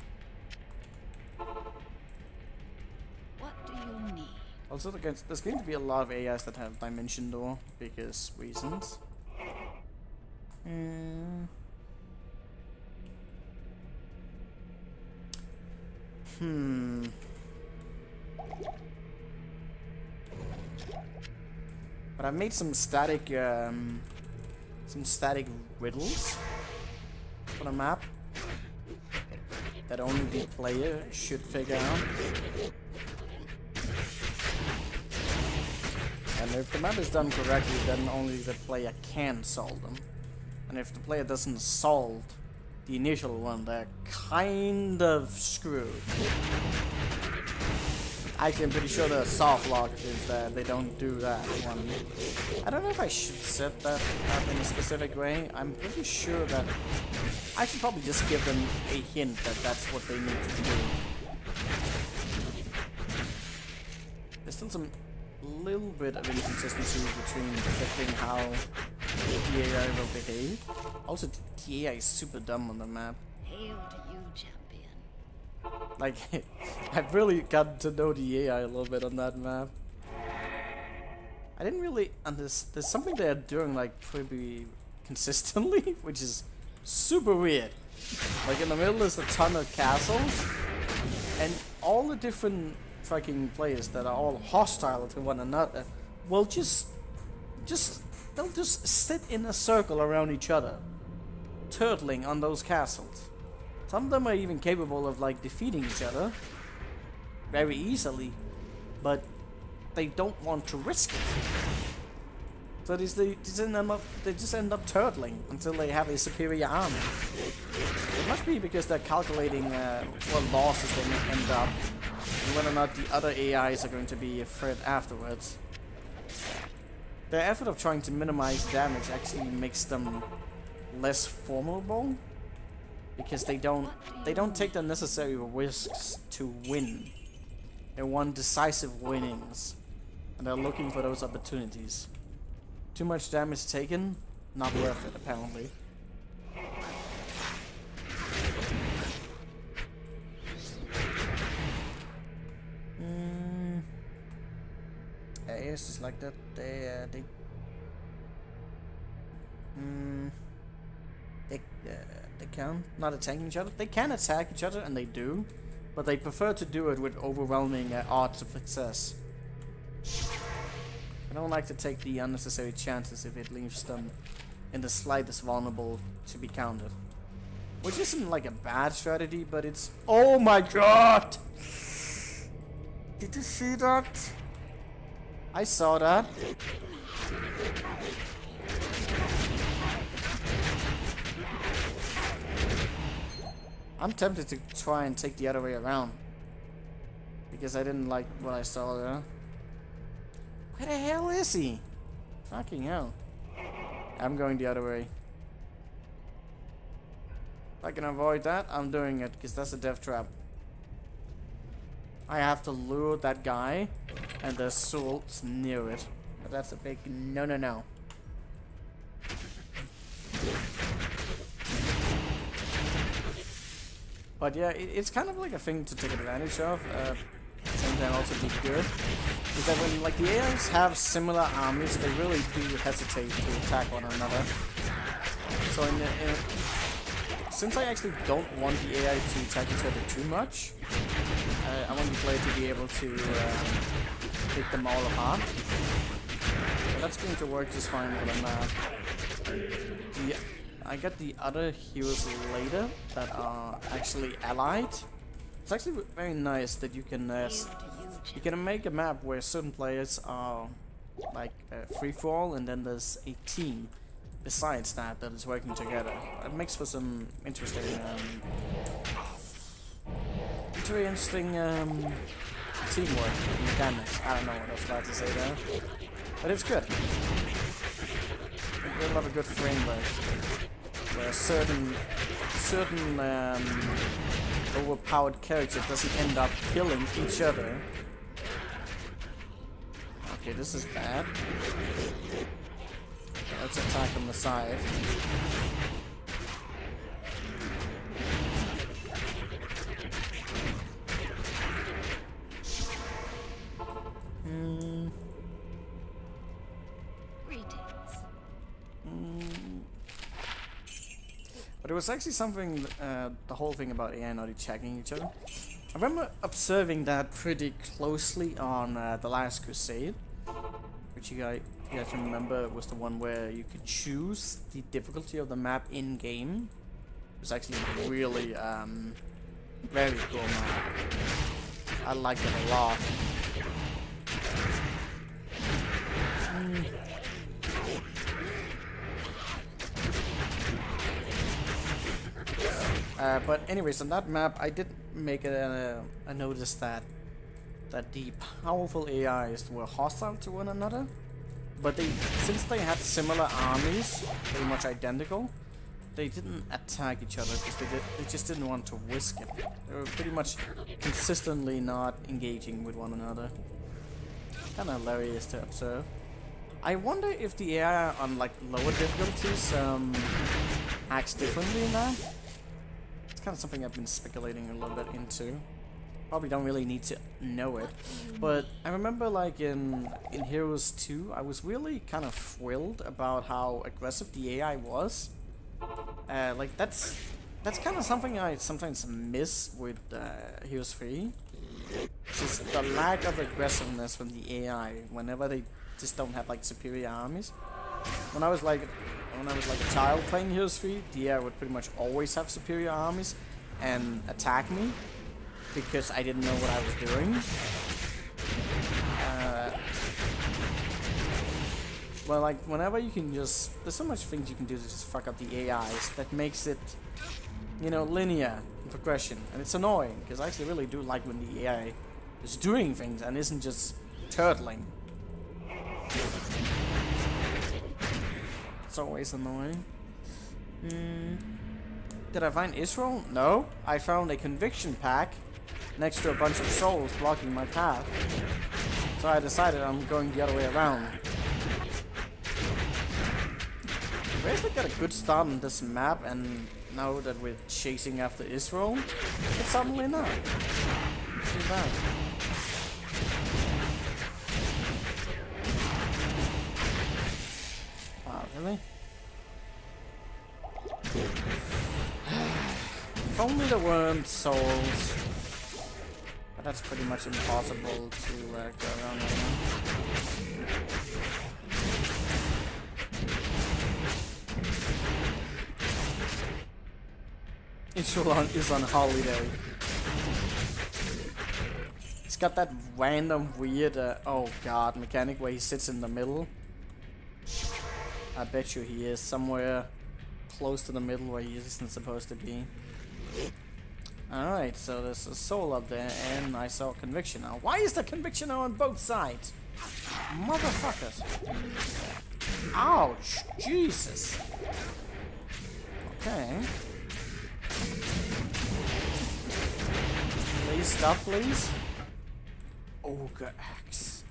What do you need? Also, there's going to be a lot of AIs that have Dimension Door because reasons. But I made some static riddles for the map that only the player should figure out. And if the map is done correctly, then only the player can solve them. And if the player doesn't solve the initial one, they're kind of screwed. Actually, I'm pretty sure the soft lock is that they don't do that one. I don't know if I should set that up in a specific way. I'm pretty sure that I should probably just give them a hint that that's what they need to do. There's still some little bit of inconsistency between predicting how the AI will behave. Also, the AI is super dumb on the map. Hail to you, champion. Like, I've really gotten to know the AI a little bit on that map. I didn't really understand. There's something they're doing like pretty consistently, which is super weird. Like in the middle is a ton of castles, and all the different fucking players that are all hostile to one another will they'll just sit in a circle around each other, turtling on those castles. Some of them are even capable of like defeating each other very easily, but they don't want to risk it. So they just end up turtling until they have a superior army. It must be because they're calculating what losses they may end up, and whether or not the other AIs are going to be a threat afterwards. Their effort of trying to minimize damage actually makes them less formidable, because they don't take the necessary risks to win. They want decisive winnings, and they're looking for those opportunities. Too much damage taken, not worth it apparently. It's just like that. They can not attacking each other. They can attack each other, and they do, but they prefer to do it with overwhelming odds of success. I don't like to take the unnecessary chances if it leaves them in the slightest vulnerable to be countered. Which isn't like a bad strategy, but it's... Oh my god! Did you see that? I saw that. I'm tempted to try and take the other way around. Because I didn't like what I saw there. Where the hell is he? Fucking hell. I'm going the other way. If I can avoid that, I'm doing it, because that's a death trap. I have to lure that guy, and there's souls near it. But that's a big no. But yeah, it's kind of like a thing to take advantage of. Same time also be good. Is that when like the AIs have similar armies, they really do hesitate to attack one another. So since I actually don't want the AI to attack each other too much, I want the player to be able to pick them all apart. So that's going to work just fine with them. I got the other heroes later that are actually allied. It's actually very nice that you can make a map where certain players are like free for all, and then there's a team besides that is working together. It makes for some interesting teamwork mechanics. I don't know what I was about to say there, but it's good. We love a good framework where certain overpowered character doesn't end up killing each other. Okay, this is bad. Let's attack on the side. But it was actually something, the whole thing about AI not attacking each other. I remember observing that pretty closely on The Last Crusade, which you guys remember was the one where you could choose the difficulty of the map in-game. It was actually really, very cool map. I liked it a lot. But anyways, on that map, I did make a notice that the powerful AIs were hostile to one another, but since they had similar armies, pretty much identical, they didn't attack each other because they just didn't want to risk it. They were pretty much consistently not engaging with one another. Kind of hilarious to observe. I wonder if the AI on like lower difficulties acts differently in that. It's kind of something I've been speculating a little bit into. Probably don't really need to know it, but I remember like in Heroes 2, I was really kind of thrilled about how aggressive the AI was. Like that's kind of something I sometimes miss with Heroes 3. Just the lack of aggressiveness from the AI whenever they just don't have like superior armies. When I was like a child playing Heroes 3, the AI would pretty much always have superior armies and attack me because I didn't know what I was doing. Well, like whenever you can just, there's so much things you can do to just fuck up the AIs that makes it, you know, linear in progression, and it's annoying because I actually really do like when the AI is doing things and isn't just turtling. It's always annoying. Did I find Israel? No. I found a conviction pack next to a bunch of souls blocking my path. So I decided I'm going the other way around. We actually got a good start on this map, and now that we're chasing after Israel, it's suddenly not too bad. Wow, really? If only there weren't souls. But that's pretty much impossible to go around right now. Israel is on holiday. It's got that random weird, oh god, mechanic where he sits in the middle. I bet you he is somewhere close to the middle where he isn't supposed to be. Alright, so there's a soul up there, and I saw conviction now. Why is there conviction now on both sides? Motherfuckers. Ouch! Jesus! Okay. Please stop, please. Ogre axe.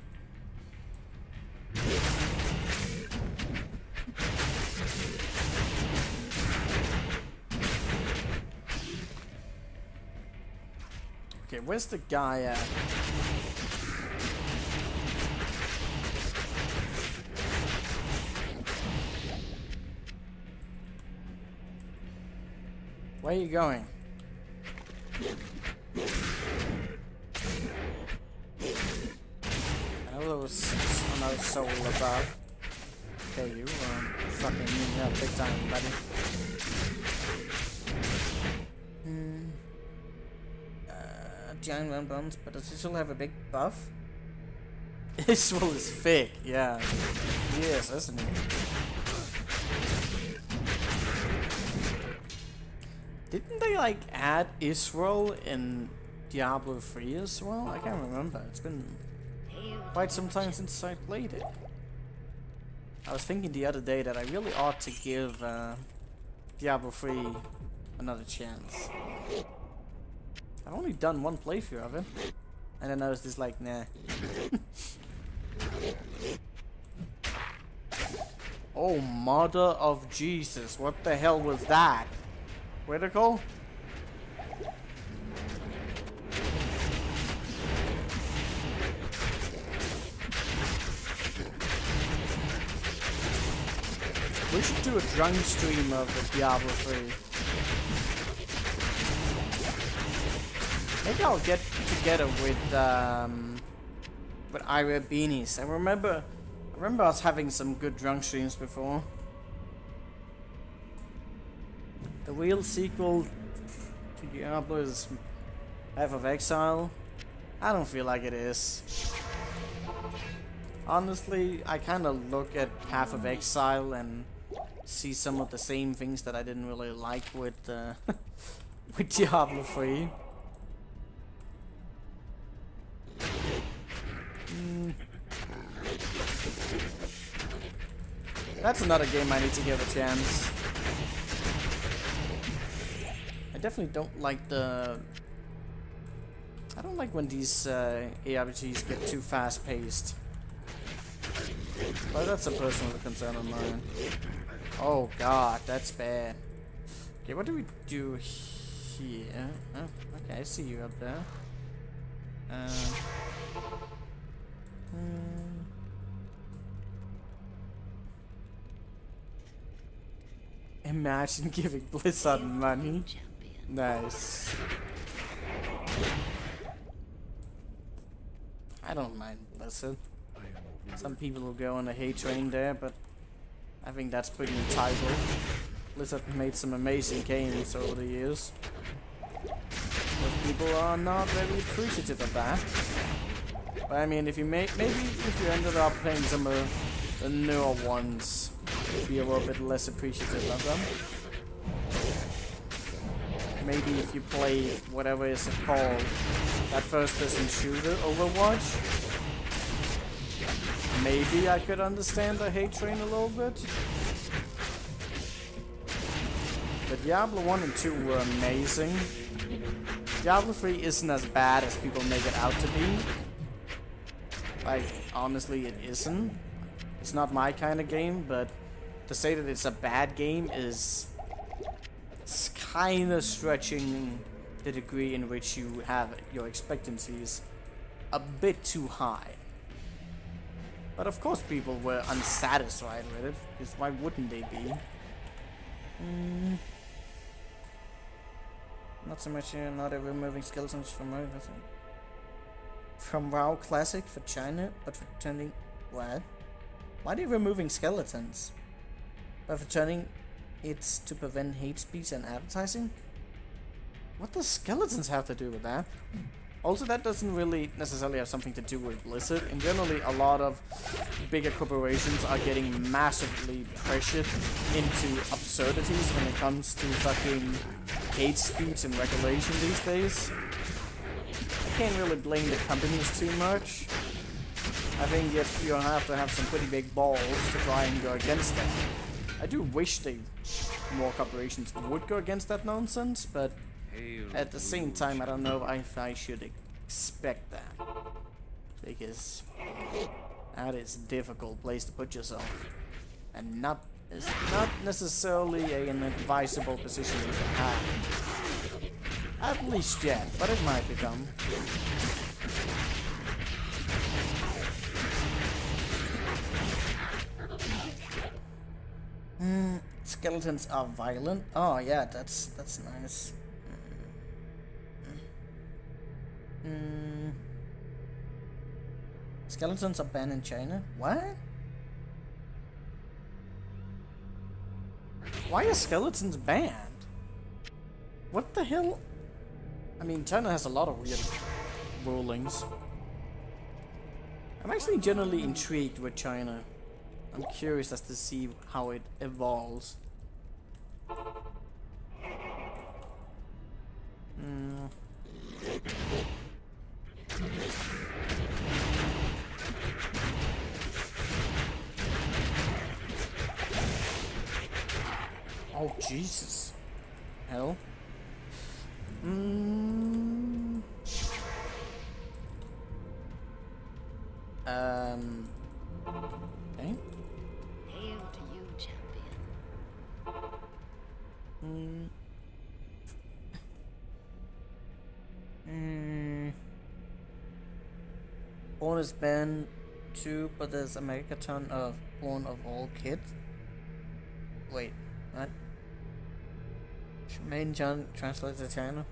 Okay, where's the guy at? Where are you going? I know there was another soul above. Okay, you fucking me up big time, buddy. Giant round bones, but does Israel have a big buff? Israel is fake, yeah. Yes, isn't he? Didn't they like add Israel in Diablo 3 as well? I can't remember. It's been quite some time since I played it. I was thinking the other day that I really ought to give Diablo 3 another chance. I've only done one playthrough of it, and then I was just like, nah. Oh, mother of Jesus, what the hell was that? Critical? We should do a drunk stream of the Diablo 3. Maybe I'll get together with Ira Beanies. I remember us having some good drunk streams before. The real sequel to Diablo is Path of Exile. I don't feel like it is. Honestly, I kind of look at Path of Exile and see some of the same things that I didn't really like with with Diablo 3. That's another game I need to give a chance. I definitely don't like I don't like when these ARPGs get too fast paced. But that's a personal concern of mine. Oh god, that's bad. Okay, what do we do here? Oh, okay, I see you up there. Imagine giving Blizzard money. Nice. I don't mind Blizzard. Some people will go on a hate train there, but I think that's pretty entitled. Blizzard made some amazing games over the years. Most people are not very appreciative of that. But I mean, if you maybe if you ended up playing some of the newer ones, be a little bit less appreciative of them. Maybe if you play whatever is it called, that first-person shooter, Overwatch, maybe I could understand the hate train a little bit. But Diablo 1 and 2 were amazing. Diablo 3 isn't as bad as people make it out to be. Like, honestly, it isn't. It's not my kind of game, but to say that it's a bad game is kind of stretching the degree in which you have your expectancies a bit too high. But of course people were unsatisfied with it, because why wouldn't they be? Not so much not removing skeletons from WoW, from WoW Classic for China, but returning what? Why are they removing skeletons? But returning it to prevent hate speech and advertising? What does skeletons have to do with that? Also, that doesn't really necessarily have something to do with Blizzard. In generally, a lot of bigger corporations are getting massively pressured into absurdities when it comes to fucking hate speech and regulation these days. I can't really blame the companies too much. I think if you have to have some pretty big balls to try and go against that. I do wish more corporations would go against that nonsense, but at the same time, I don't know if I should expect that. Because that is a difficult place to put yourself. And it's not necessarily an advisable position to have. At least yet, but it might become. Skeletons are violent. Oh yeah, that's nice. Skeletons are banned in China. What? Why are skeletons banned? What the hell? I mean, China has a lot of weird rulings. I'm actually generally intrigued with China. I'm curious as to see how it evolves. Oh, Jesus. Hell. Okay. Hail to you, champion. Porn is banned too, but there's a megaton of porn of all kids. Wait, what? Main John translates to China.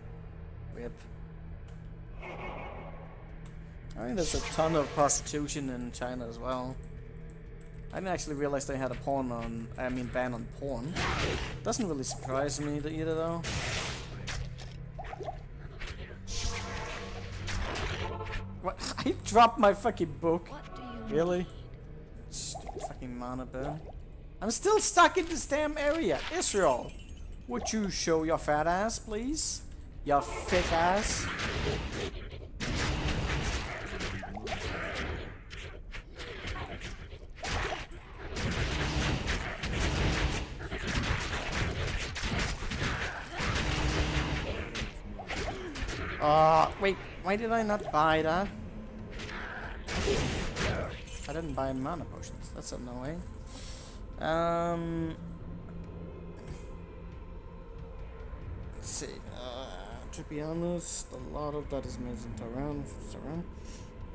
Rip. I mean, there's a ton of prostitution in China as well. I didn't actually realize they had a ban on porn. Doesn't really surprise me either though. What? I dropped my fucking book. Really? Stupid fucking mana burn. I'm still stuck in this damn area. Israel, would you show your fat ass, please? Your thick ass. Wait, why did I not buy that? I didn't buy mana potions, that's annoying. Let's see, to be honest, a lot of that is made in Tehran,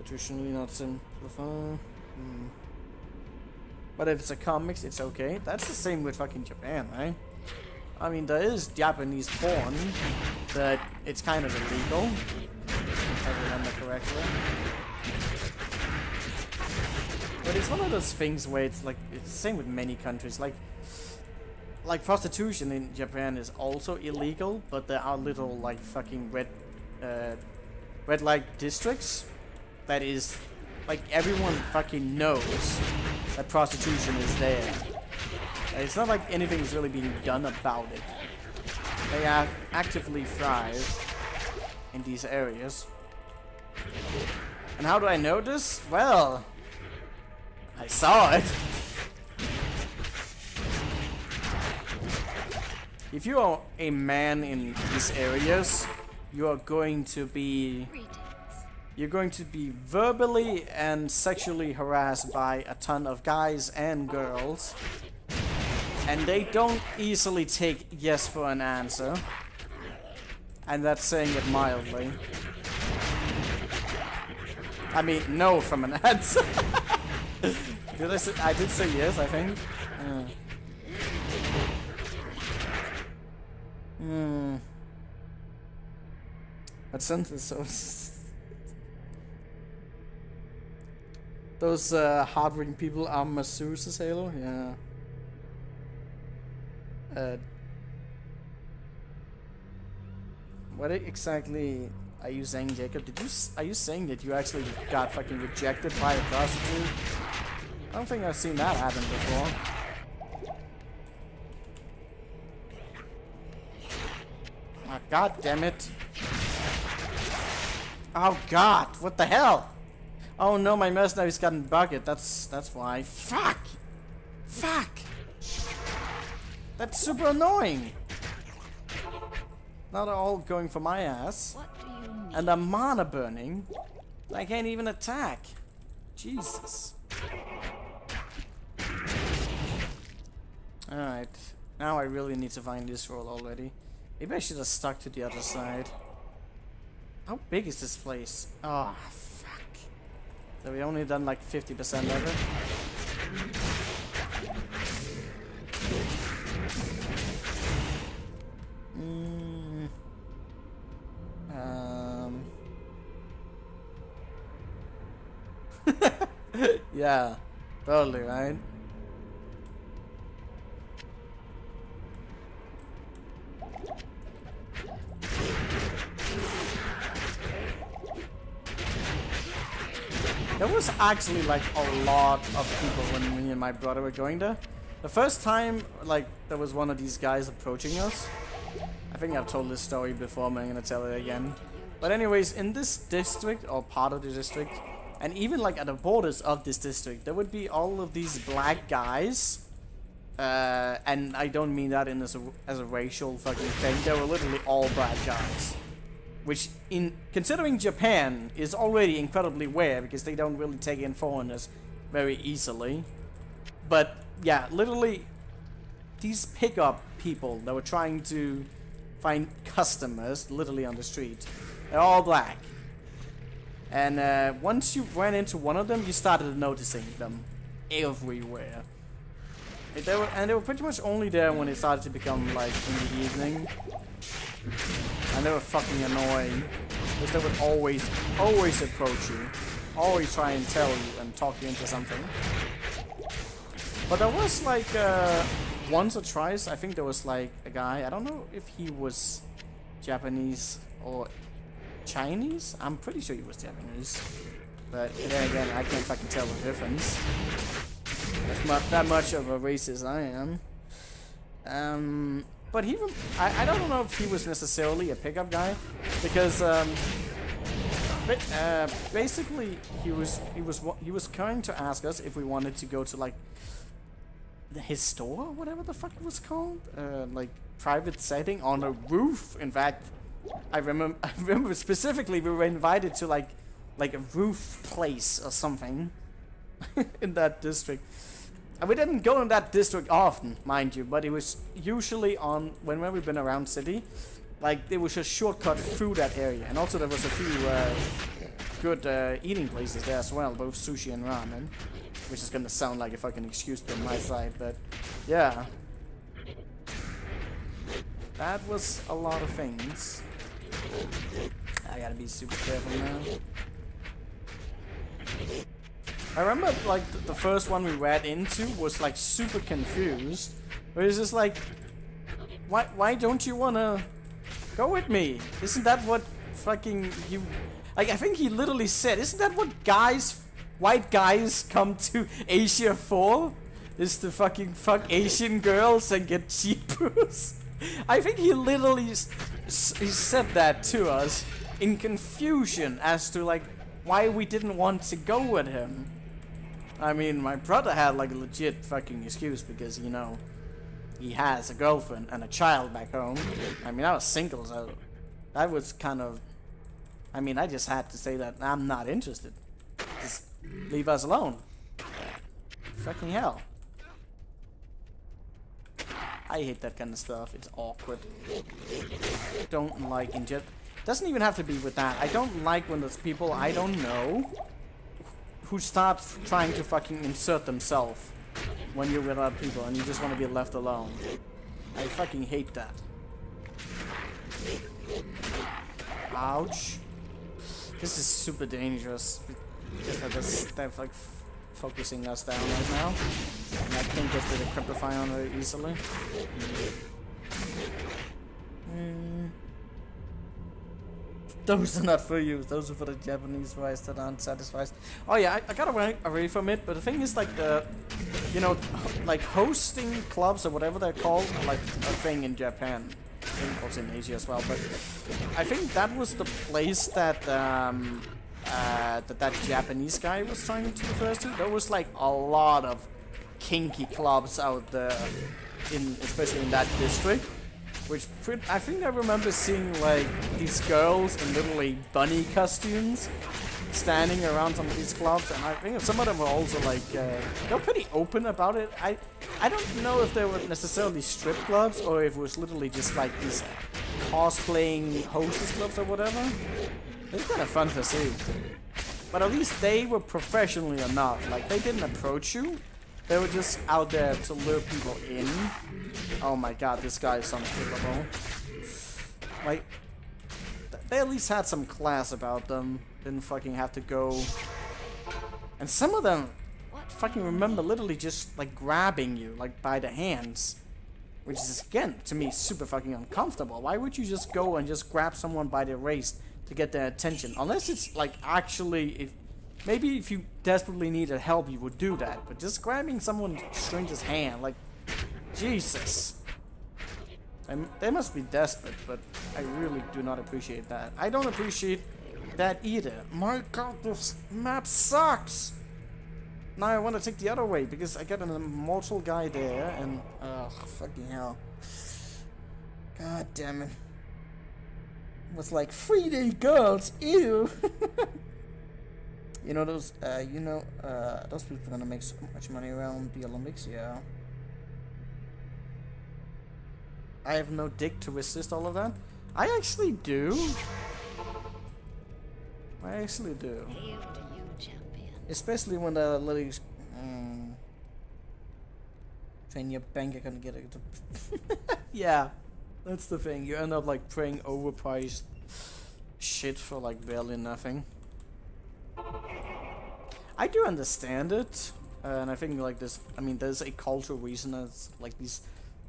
traditionally not simplified. But if it's a comics, it's okay. That's the same with fucking Japan, right? I mean, there is Japanese porn, but it's kind of illegal, if I remember correctly. But it's one of those things where it's like, it's the same with many countries, like prostitution in Japan is also illegal, but there are little, like, fucking red light districts that is, like, everyone fucking knows that prostitution is there. It's not like anything is really being done about it. They actively thrive in these areas. And how do I know this? Well, I saw it. If you are a man in these areas, you are going to be verbally and sexually harassed by a ton of guys and girls. And they don't easily take yes for an answer. And that's saying it mildly. I mean, no from an answer. I did say yes, I think. That sentence so... Those hard-working people are masseuses, Halo? Yeah. What exactly Are you saying, Jacob? Are you saying that you actually got fucking rejected by a prostitute? I don't think I've seen that happen before. Oh, God damn it! Oh God! What the hell? Oh no, my mercenary's gotten bugged. That's why. Fuck! Fuck! That's super annoying. Now they're all going for my ass. What do you need? And I'm mana burning. I can't even attack. Jesus. Alright. Now I really need to find this roll already. Maybe I should have stuck to the other side. How big is this place? Oh, fuck. So we only done like 50% of it. Yeah, totally, right? There was actually like a lot of people when me and my brother were going there. The first time, like, there was one of these guys approaching us. I think I've told this story before, but I'm gonna tell it again. But anyways, in this district, or part of the district, and even like at the borders of this district, there would be all of these black guys. And I don't mean that in as a racial fucking thing. They were literally all black guys. Which, in considering Japan, is already incredibly rare because they don't really take in foreigners very easily. But yeah, literally, these pickup people that were trying to find customers, literally on the street, they're all black. And once you ran into one of them, you started noticing them everywhere. They were pretty much only there when it started to become like in the evening. And they were fucking annoying. Because they would always approach you. Always try and tell you and talk you into something. But there was like, once or twice, I think there was like a guy, I don't know if he was Japanese or Chinese? I'm pretty sure he was Japanese. But then again, I can't fucking tell the difference. That's that much of a racist I am. But I don't know if he was necessarily a pickup guy, because basically he was trying to ask us if we wanted to go to like his store, whatever the fuck it was called, like private setting on a roof. In fact, I remember specifically we were invited to like a roof place or something in that district. And we didn't go in that district often, mind you, but it was usually on, whenever we've been around city, like there was a shortcut through that area. And also there was a few good eating places there as well, both sushi and ramen. Which is gonna sound like a fucking excuse from my side, but yeah. That was a lot of things. I gotta be super careful now. I remember, like, the first one we ran into was, like, super confused. But it's just like, why don't you wanna go with me? Isn't that what fucking you... Like, I think he literally said, isn't that what white guys come to Asia for? Is to fucking fuck Asian girls and get cheap booze? I think he literally he said that to us in confusion as to, like, why we didn't want to go with him. I mean, my brother had like a legit fucking excuse because, you know, he has a girlfriend and a child back home. I mean, I was single, so that was kind of... I mean, I just had to say that I'm not interested. Just leave us alone. Fucking hell. I hate that kind of stuff. It's awkward. Don't like in jet. Doesn't even have to be with that. I don't like when there's people I don't know who start trying to fucking insert themselves when you're with other people and you just want to be left alone. I fucking hate that. Ouch. This is super dangerous. Because they're like focusing us down right now. And I can't get to the Cryptify on very easily. Those are not for you. Those are for the Japanese wives that aren't satisfied. Oh yeah, I got away from it. But the thing is, like you know, like hosting clubs or whatever they're called, are like a thing in Japan. I think also in Asia as well. But I think that was the place that that Japanese guy was trying to refer to. There was like a lot of kinky clubs out there, especially in that district. Which I think I remember seeing like these girls in literally bunny costumes standing around some of these clubs, and I think some of them were also like they're pretty open about it. I don't know if they were necessarily strip clubs or if it was literally just like these cosplaying hostess clubs or whatever. It's kind of fun to see, but at least they were professionally enough. Like they didn't approach you. They were just out there to lure people in. Oh my god, this guy is unkillable. Like, they at least had some class about them. Didn't fucking have to go. And some of them, fucking remember literally just like grabbing you, like by the hands. Which is, again, to me, super fucking uncomfortable. Why would you just go and just grab someone by the waist to get their attention? Unless it's like actually, maybe if you desperately needed help, you would do that. But just grabbing someone stranger's hand, like, Jesus. They must be desperate, but I really do not appreciate that. I don't appreciate that either. My god, this map sucks! Now I want to take the other way, because I got an immortal guy there, and... ugh, fucking hell. God damn it. It was like 3D girls, ew! You know those, those people are gonna make so much money around the Olympics, yeah. I have no dick to resist all of that. I actually do. I actually do. Hail to you, champion. Especially when the ladies... train your bank account to get it. Yeah, that's the thing. You end up like paying overpriced shit for like barely nothing. I do understand it, and I think like this. I mean, there's a cultural reason that's like these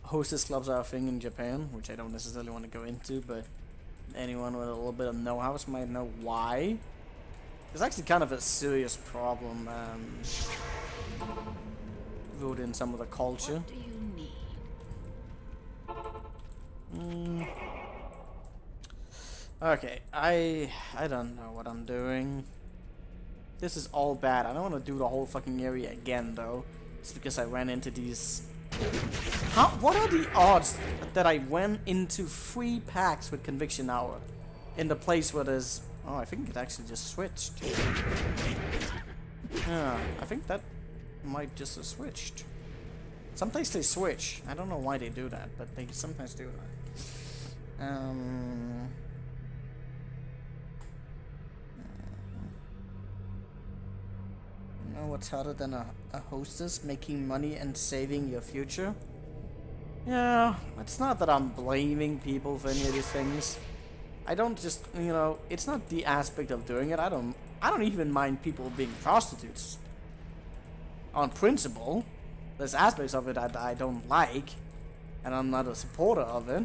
hostess clubs are a thing in Japan, which I don't necessarily want to go into, but anyone with a little bit of know-how might know why. It's actually kind of a serious problem rooted in some of the culture. What do you need? Okay, I don't know what I'm doing. This is all bad. I don't want to do the whole fucking area again, though. It's because I ran into these... What are the odds that I went into 3 packs with Conviction Hour in the place where there's... Oh, I think it actually just switched. Yeah, I think that might just have switched. Sometimes they switch. I don't know why they do that, but they sometimes do that. You know what's harder than a hostess? Making money and saving your future? Yeah, it's not that I'm blaming people for any of these things. I don't just, you know, it's not the aspect of doing it. I don't even mind people being prostitutes. On principle, there's aspects of it that I don't like, and I'm not a supporter of it.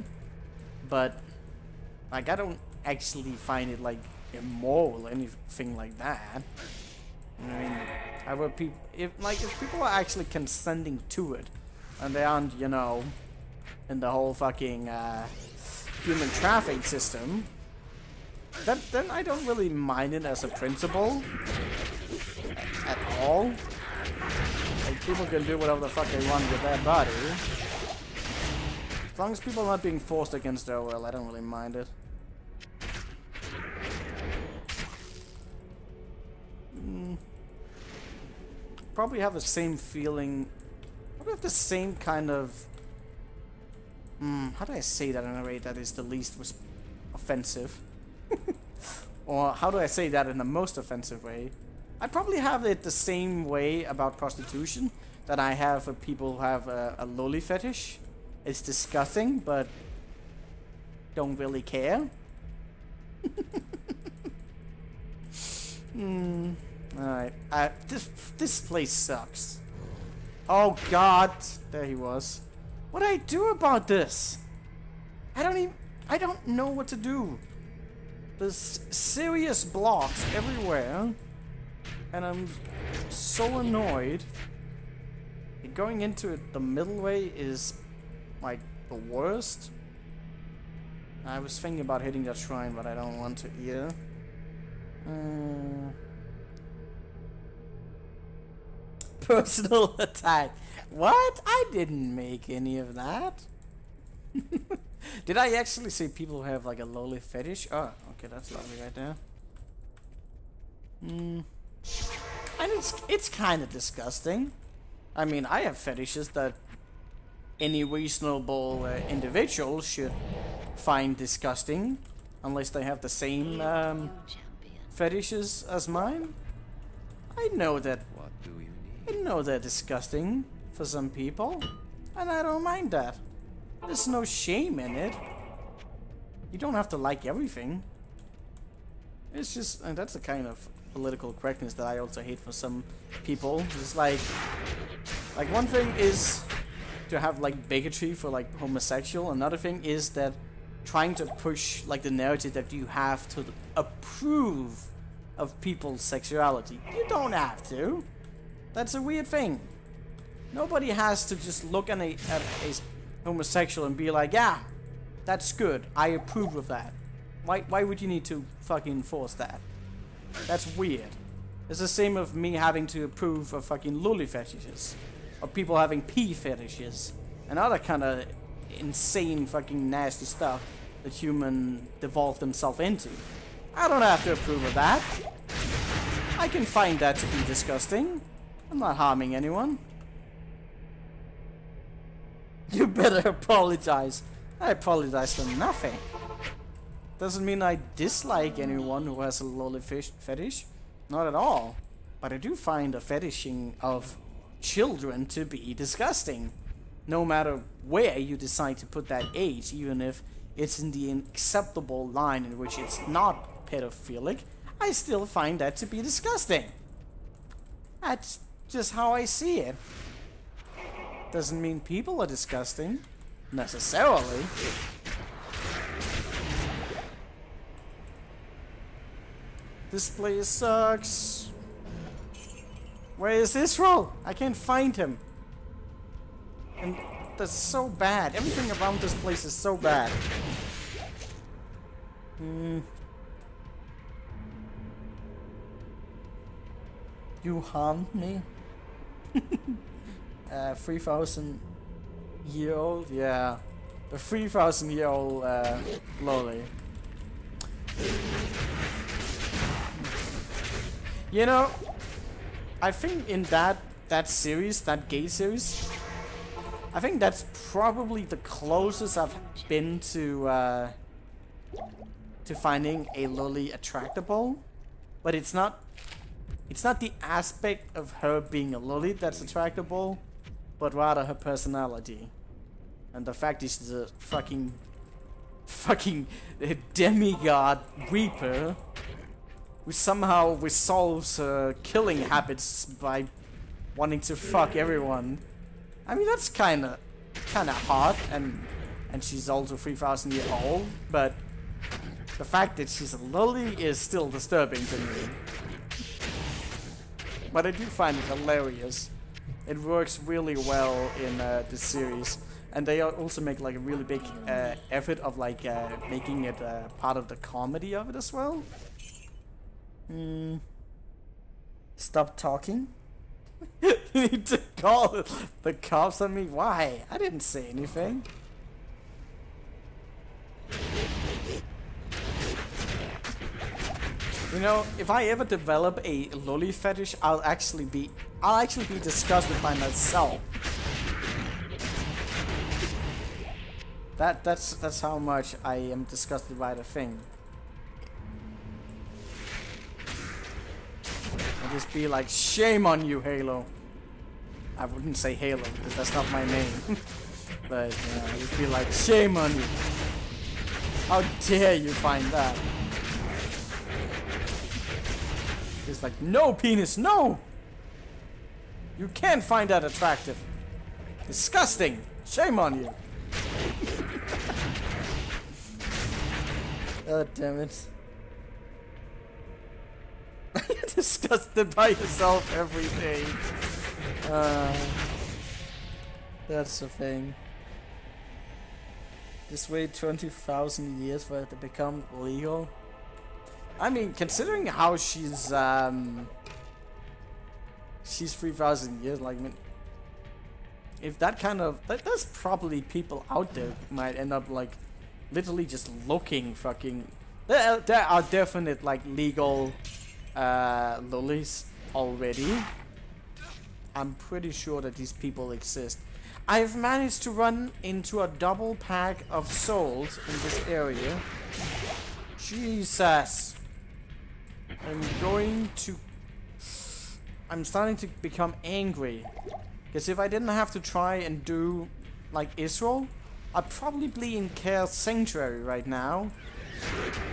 But, like, I don't actually find it, like, immoral or anything like that. I mean, if people are actually consenting to it, and they aren't, you know, in the whole fucking human trafficking system, then I don't really mind it as a principle at all. Like, people can do whatever the fuck they want with their body. As long as people are not being forced against their will, I don't really mind it. Probably have the same feeling. Probably have the same kind of. How do I say that in a way that is the least offensive? Or how do I say that in the most offensive way? I probably have it the same way about prostitution that I have for people who have a loli fetish. It's disgusting, but don't really care. Alright. This place sucks. Oh god. There he was. What do I do about this? I don't know what to do. There's serious blocks everywhere, and I'm so annoyed. Going into it the middle way is like the worst. I was thinking about hitting that shrine, but I don't want to either. Personal attack. What? I didn't make any of that. Did I actually say people who have like a lowly fetish? Oh, okay, that's lovely right there. And it's kind of disgusting. I mean, I have fetishes that any reasonable individual should find disgusting, unless they have the same You champion. fetishes as mine. I know that. What do you I need? know they're disgusting for some people, and I don't mind that. There's no shame in it. You don't have to like everything. It's just, and that's the kind of political correctness that I also hate for some people. It's like one thing is to have like bigotry for like homosexual. Another thing is that trying to push like the narrative that you have to approve of people's sexuality. You don't have to. That's a weird thing. Nobody has to just look at a homosexual and be like, yeah, that's good. I approve of that. Why would you need to fucking force that? That's weird. It's the same of me having to approve of fucking lolly fetishes. Or people having pee fetishes. And other kind of insane fucking nasty stuff that human devolve themselves into. I don't have to approve of that. I can find that to be disgusting. I'm not harming anyone. You better apologize. I apologize for nothing. Doesn't mean I dislike anyone who has a lolly fetish. Not at all. But I do find the fetishing of children to be disgusting. No matter where you decide to put that age, even if it's in the acceptable line in which it's not pedophilic, I still find that to be disgusting. That's just how I see it. Doesn't mean people are disgusting, necessarily. This place sucks. Where is Israel? I can't find him. And that's so bad. Everything around this place is so bad. You harmed me? 3,000-year-old? Yeah. The 3,000-year-old lolly. You know, I think in that series, that gay series, I think that's probably the closest I've been to finding a lolly attractable. But it's not the aspect of her being a lolly that's attractable, but rather her personality. And the fact is she's a fucking demigod reaper who somehow resolves her killing habits by wanting to fuck everyone. I mean, that's kinda hot, and she's also 3,000 years old, but the fact that she's a lolly is still disturbing to me. But I do find it hilarious. It works really well in this series, and they also make like a really big effort of like making it part of the comedy of it as well. Stop talking. You need to call the cops on me? Why? I didn't say anything. You know, if I ever develop a lolly fetish, I'll actually be disgusted by myself. That's how much I am disgusted by the thing. I'll just be like, shame on you, Halo. I wouldn't say Halo because that's not my name. But I'll just be like, shame on you. How dare you find that? It's like, no, penis, no! You can't find that attractive. Disgusting. Shame on you. God damn it. disgusted by yourself every day. That's the thing. Just wait 20,000 years for it to become legal. I mean, considering how she's 3,000 years, like, I mean, if that kind of, there's probably people out there who might end up, like, literally just looking fucking, there are definite, like, legal, lollies already. I'm pretty sure that these people exist. I've managed to run into a double pack of souls in this area. Jesus. I'm starting to become angry. Because if I didn't have to try and do, like, Israel, I'd probably be in Care Sanctuary right now.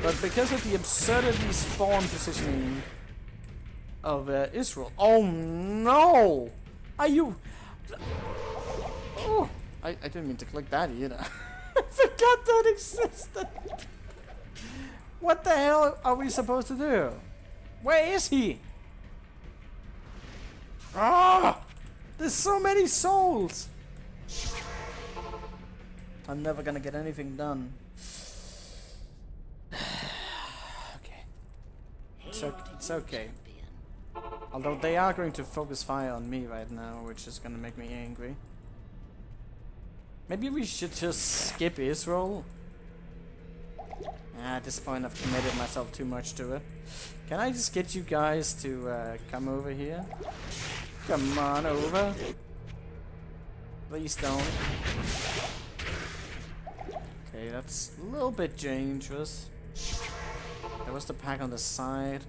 But because of the absurdity spawn positioning of Israel. Oh no! Are you... Oh, I didn't mean to click that either. I forgot that existed. What the hell are we supposed to do? Where is he? Ah! There's so many souls! I'm never gonna get anything done. Okay. It's okay. Although they are going to focus fire on me right now, which is gonna make me angry. Maybe we should just skip Israel. At this point I've committed myself too much to it. Can I just get you guys to come over here? Come on over. Please don't. Okay, that's a little bit dangerous. There was the pack on the side.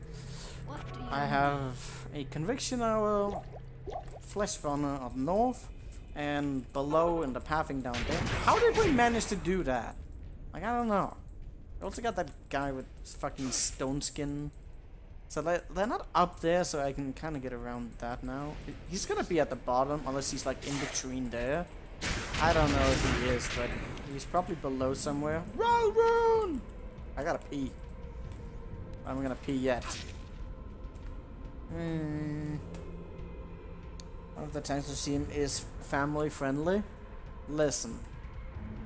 I have a conviction hour, flesh runner up north, and below in the pathing down there. How did we manage to do that? Like, I don't know. We also got that guy with fucking stone skin. So they're not up there, so I can kind of get around that now. He's gonna be at the bottom, unless he's like in between there. I don't know if he is, but he's probably below somewhere. Run! I gotta pee. I'm gonna pee yet. One of the times to see him is family friendly. Listen,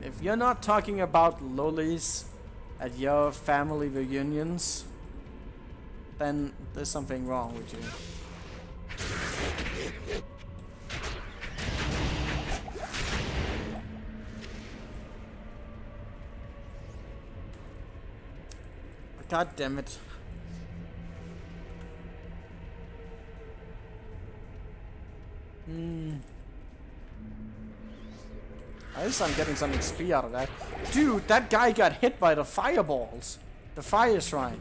if you're not talking about lollies at your family reunions, then there's something wrong with you. God damn it. At least I'm getting some XP out of that. Dude, that guy got hit by the fireballs. The fire shrine.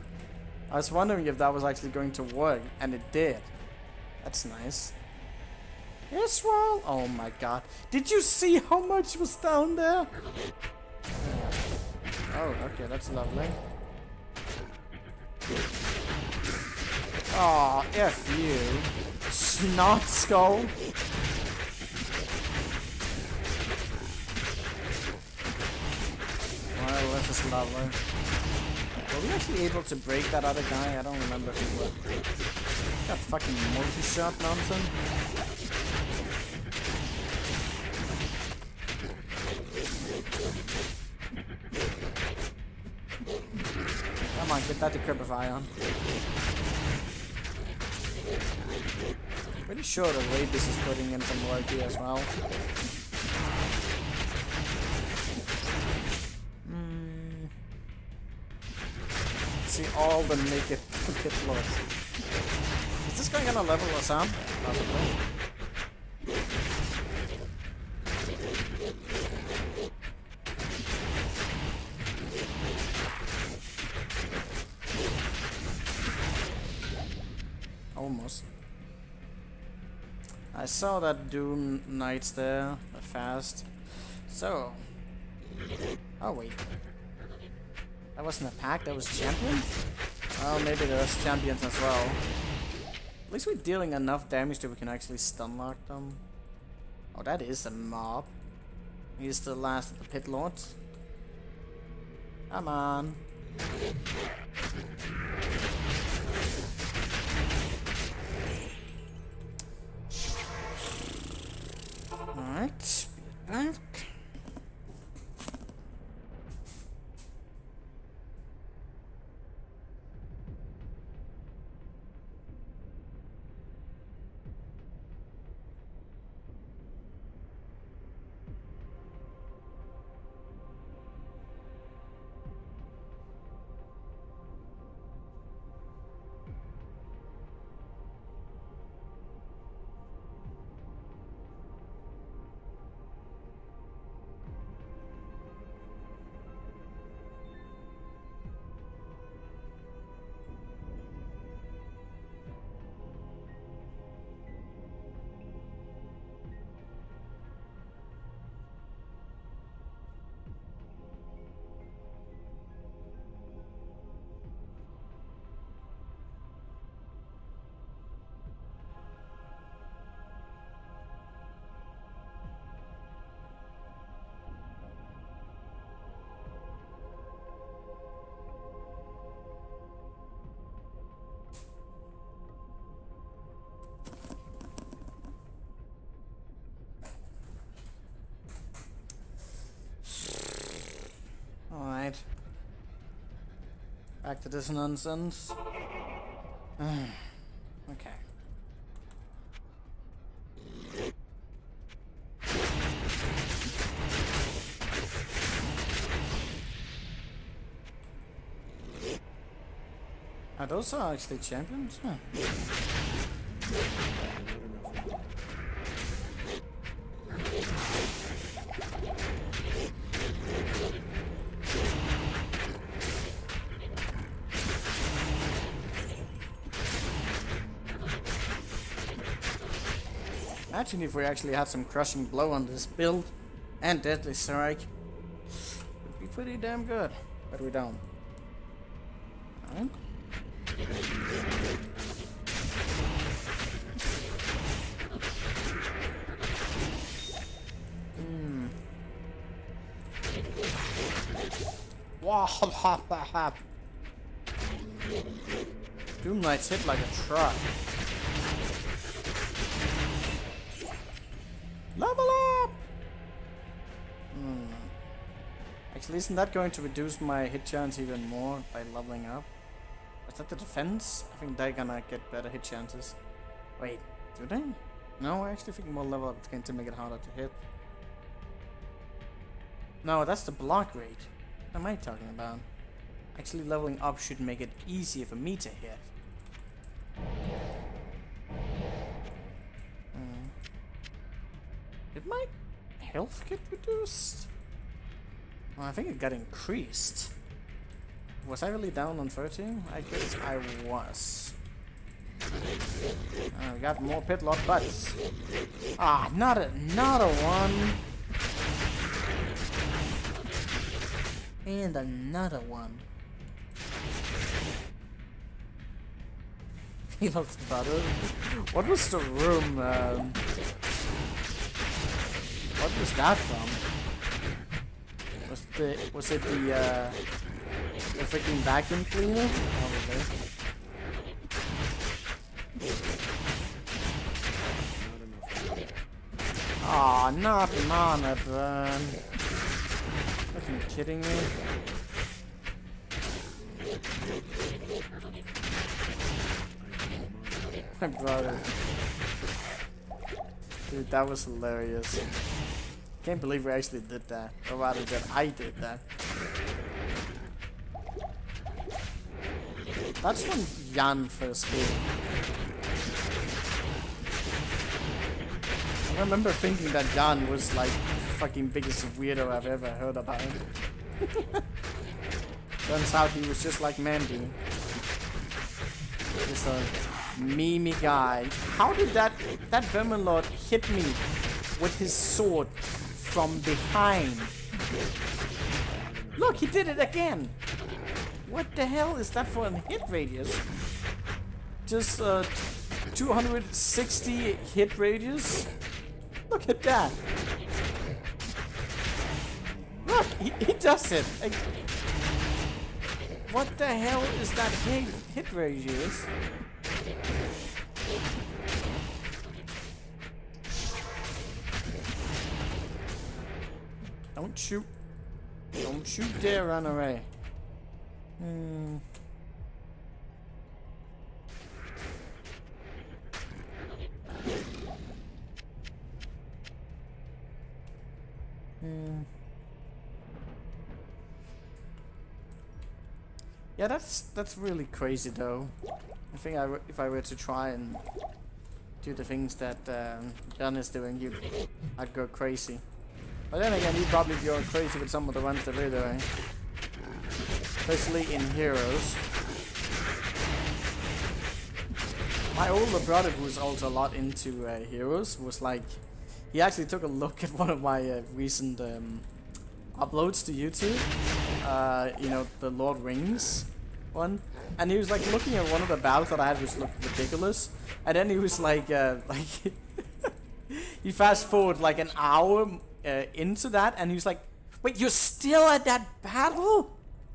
I was wondering if that was actually going to work, and it did. That's nice. Israel! Oh my god. Did you see how much was down there? Oh, okay, that's lovely. Aw, F you. Snot skull. Well, this is lovely. Were we actually able to break that other guy? I don't remember if we were. That fucking multi-shot nonsense. Come on, get that decrypify on. Pretty sure the rabies is putting in some work here as well. See all the naked pit lords. Is this guy gonna level us up? Possibly. Almost. I saw that Doom Knights there, fast. So. Oh wait. That wasn't a pack, that was champions? Oh, maybe there was champions as well. At least we're dealing enough damage that we can actually stun lock them. Oh, that is a mob. He's the last of the pit lords. Come on. Back to this nonsense. Okay. Those are actually champions? Huh. Imagine if we actually had some crushing blow on this build and deadly strike. Would be pretty damn good, but we don't. Alright. Wow, hop, hop, hop. Doom Knight's hit like a truck. Level up! Actually, isn't that going to reduce my hit chance even more by leveling up? Is that the defense? I think they're gonna get better hit chances. Wait, do they? No, I actually think more level up is going to make it harder to hit. No, that's the block rate. What am I talking about? Actually, leveling up should make it easier for me to hit. Did my health get reduced? Well, I think it got increased. Was I really down on 13? I guess I was. We got more pitlock butts. Ah, not another one. And another one. He loves butter. What was the room? What was that from? Was it the freaking vacuum cleaner? Probably. Aw, not mana burn. Fucking kidding me? My brother. Dude, that was hilarious. Can't believe we actually did that. Or rather that I did that. That's when Jan first came. I remember thinking that Jan was like the fucking biggest weirdo I've ever heard about. Turns out he was just like Mandy. Just a meme guy. How did that Vermin Lord hit me with his sword from behind? Look, he did it again! What the hell is that for a hit radius? Just 260 hit radius? Look at that! Look, he does it! Like, what the hell is that hit radius? Don't shoot. Don't shoot there, run away. Yeah, that's really crazy though. I think if I were to try and do the things that Jan is doing, I'd go crazy. But then again, you'd probably go crazy with some of the ones that we're doing. Especially in Heroes. My older brother, who was also a lot into Heroes, was like... He actually took a look at one of my recent uploads to YouTube. You know, the Lord Rings one. And he was like looking at one of the battles that I had, which looked ridiculous. And then he was like he fast forward like an hour into that, and he was like, "Wait, you're still at that battle?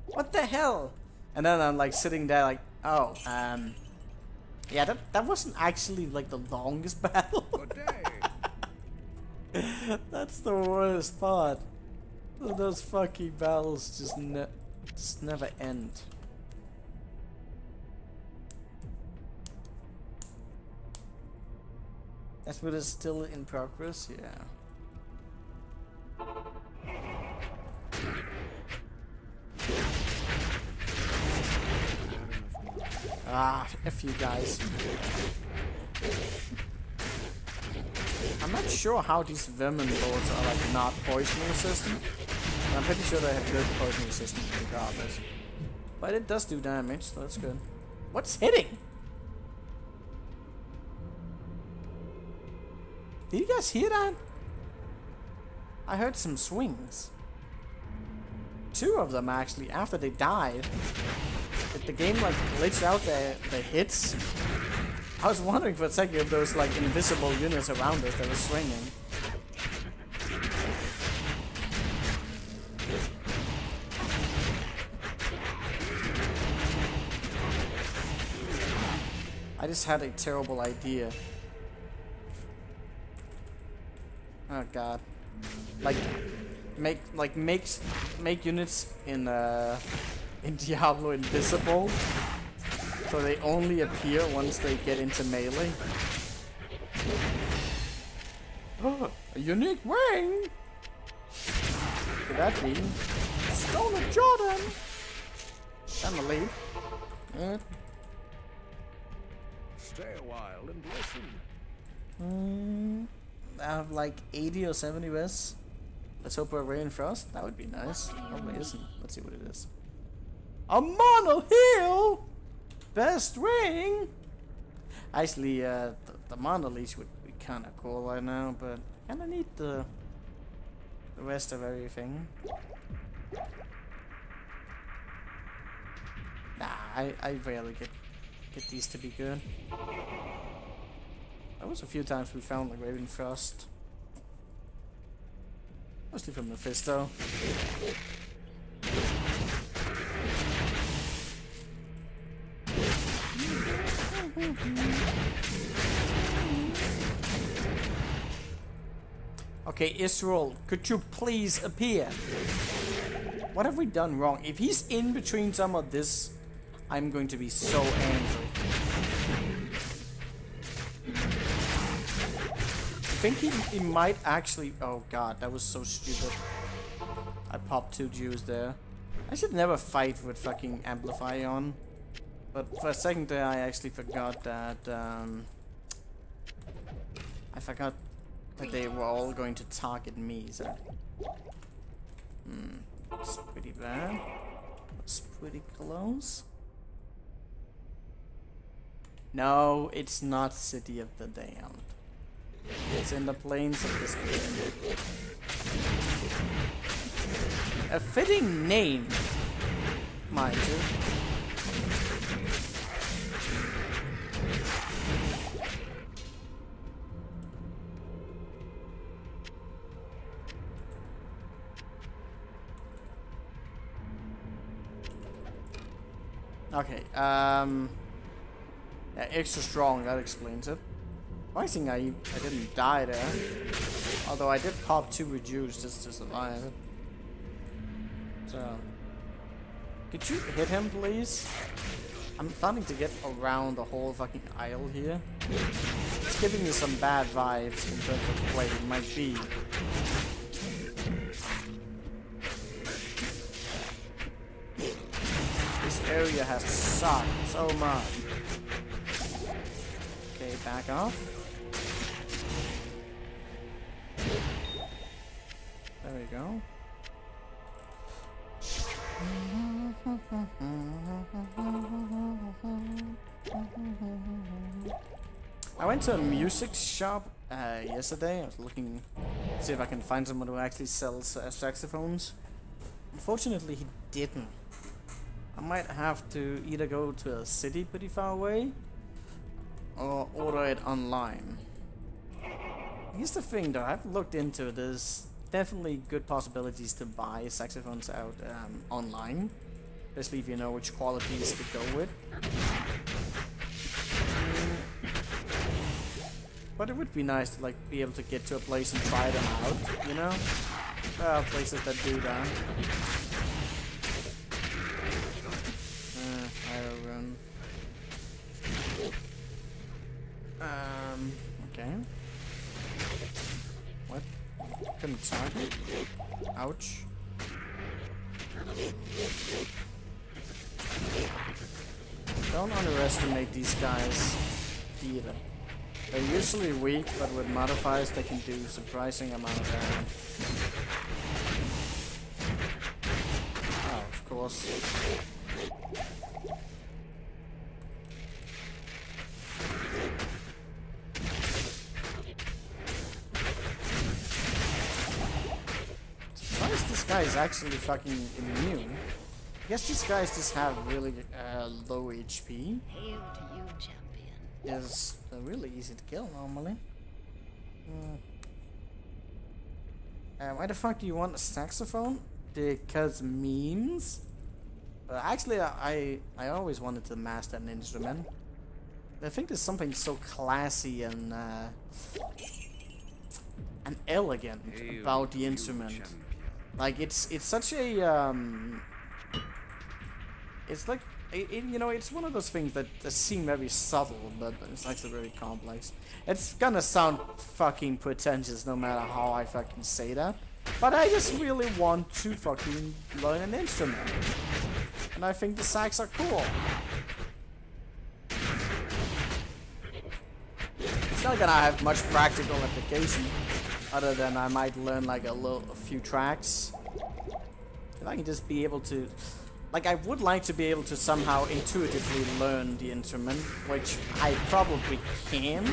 What the hell?" And then I'm like sitting there like, "Oh, yeah, that wasn't actually like the longest battle." That's the worst part. Those fucking battles just never end. That's what is still in progress, yeah. Ah, F you guys. I'm not sure how these vermin lords are like not poison resistant. But I'm pretty sure they have good poison resistance regardless. But it does do damage, so that's good. What's hitting? Did you guys hear that? I heard some swings. 2 of them actually, after they died. The game like glitched out the hits. I was wondering for a second if there was like invisible units around us that were swinging. I just had a terrible idea. Oh god. Make units in Diablo invisible, so they only appear once they get into melee. Oh, a unique wing! Could that be? Stone of Jordan! I'm a lead. Stay a while and listen. I have like 80 or 70 res. Let's hope we're Rain Frost. That would be nice. Probably isn't. Let's see what it is. A mono heal! Best ring! Actually, the mono leash would be kinda cool right now, but I kinda need the rest of everything. Nah, I rarely get these to be good. There was a few times we found like Raven Frost. Mostly from Mephisto. Okay, Israel, could you please appear? What have we done wrong? If he's in between some of this, I'm going to be so angry. I think he might actually... Oh god, that was so stupid. I popped 2 Jews there. I should never fight with fucking Amplify on. But for a second there, I actually forgot that... I forgot that they were all going to target me, so... It's pretty bad. It's pretty close. No, it's not City of the Damned. It's in the plains of despair. A fitting name, mind you. Okay, yeah, extra strong, that explains it. Surprising I didn't die there. Although I did pop 2 reduced just to survive it. So, could you hit him, please? I'm starting to get around the whole fucking aisle here. It's giving me some bad vibes in terms of where it might be. This area has sucked so much. Okay, back off. There we go. I went to a music shop yesterday. I was looking to see if I can find someone who actually sells saxophones. Unfortunately, he didn't. I might have to either go to a city pretty far away or order it online. Here's the thing though, I've looked into this. Definitely good possibilities to buy saxophones out online, especially if you know which qualities to go with. But it would be nice to like be able to get to a place and try them out, you know? There are places that do that. I'll run. Okay. Couldn't target. Ouch. Don't underestimate these guys either. They're usually weak, but with modifiers they can do surprising amount of damage. Oh, of course. Surprised this guy is actually fucking immune. I guess these guys just have really low HP. Hail to you, champion. Yes, they're really easy to kill normally. Why the fuck do you want a saxophone? Because memes? Actually, I always wanted to master an instrument. I think there's something so classy and elegant about the instrument. Like it's such a it's like you know, it's one of those things that seem very subtle, but it's actually very complex. It's gonna sound fucking pretentious no matter how I fucking say that, but I just really want to fucking learn an instrument, and I think the sax are cool. It's not gonna have much practical application, other than I might learn like a few tracks. If I can just be able to, like, I would like to be able to somehow intuitively learn the instrument, which I probably can't.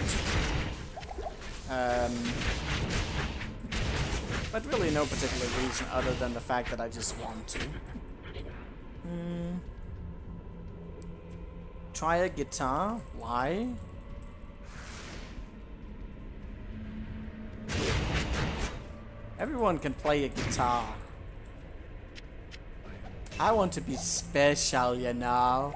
But really no particular reason other than the fact that I just want to. Try a guitar? Why? Everyone can play a guitar. I want to be special, you know.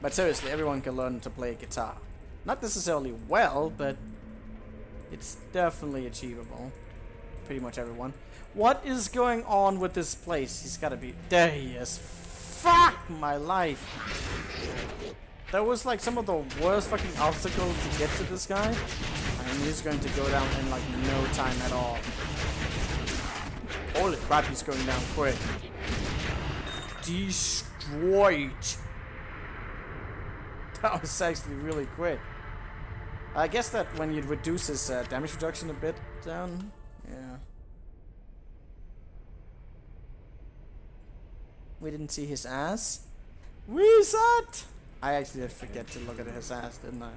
But seriously, everyone can learn to play a guitar. Not necessarily well, but it's definitely achievable. Pretty much everyone. What is going on with this place? He's gotta be... There he is. Fuck my life. That was like some of the worst fucking obstacles to get to this guy. And he's going to go down in like no time at all. Holy crap, he's going down quick. Destroyed. That was actually really quick. I guess that when you reduce his damage reduction a bit down, yeah. We didn't see his ass. Reset! I actually did forget to look at his ass, didn't I?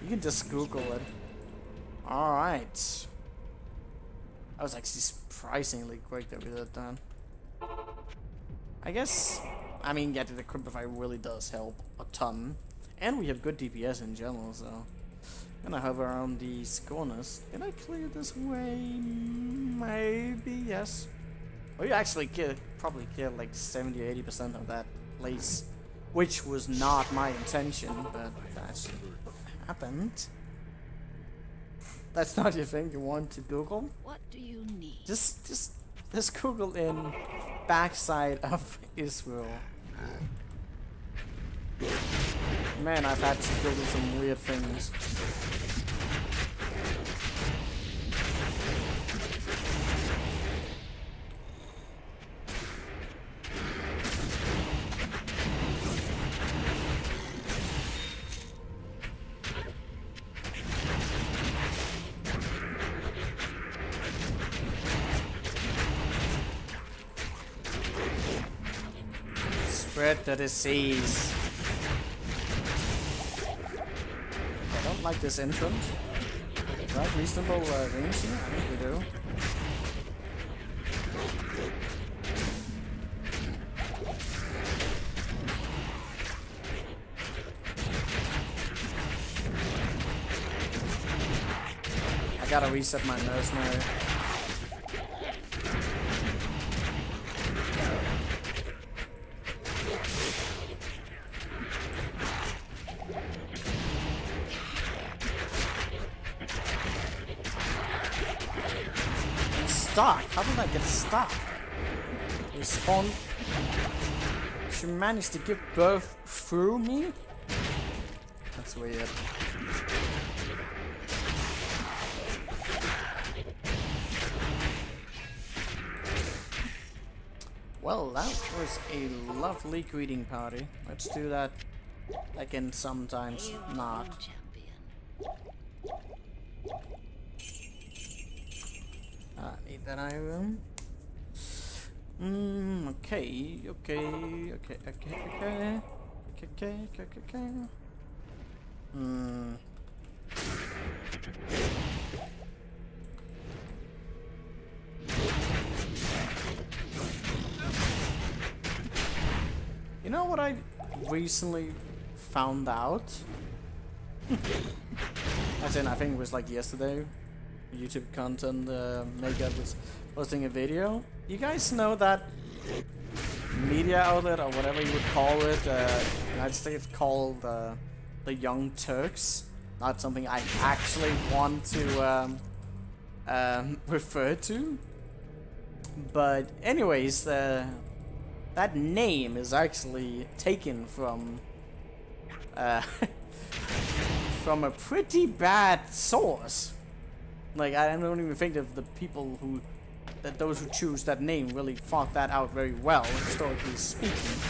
You can just Google it. Alright. That was actually surprisingly quick that we did that. I guess, I mean, getting the Cripify really does help a ton. And we have good DPS in general, so... I'm gonna hover around these corners. Did I clear this way? Maybe, yes. Oh, you actually probably killed like 70-80% of that place. Which was not my intention, but that's what happened. That's not your thing you want to Google? What do you need? Just Google in backside of Israel. Man, I've had to Google some weird things. Spread the disease. I don't like this entrance. Do I have reasonable range here? I think we do. I gotta reset my mercenary. Stuck? How did I get stuck? Respawn. She managed to give birth through me? That's weird. Well, that was a lovely greeting party. Let's do that again sometimes. Hail to Not. you, champion. Need that iron. Okay. You know what I recently found out? As in, I think it was like yesterday. YouTube content maker was posting a video. You guys know that media outlet or whatever you would call it, United States called the Young Turks. Not something I actually want to refer to. But anyways, that name is actually taken from from a pretty bad source. Like, I don't even think that the people those who choose that name really thought that out very well, historically speaking.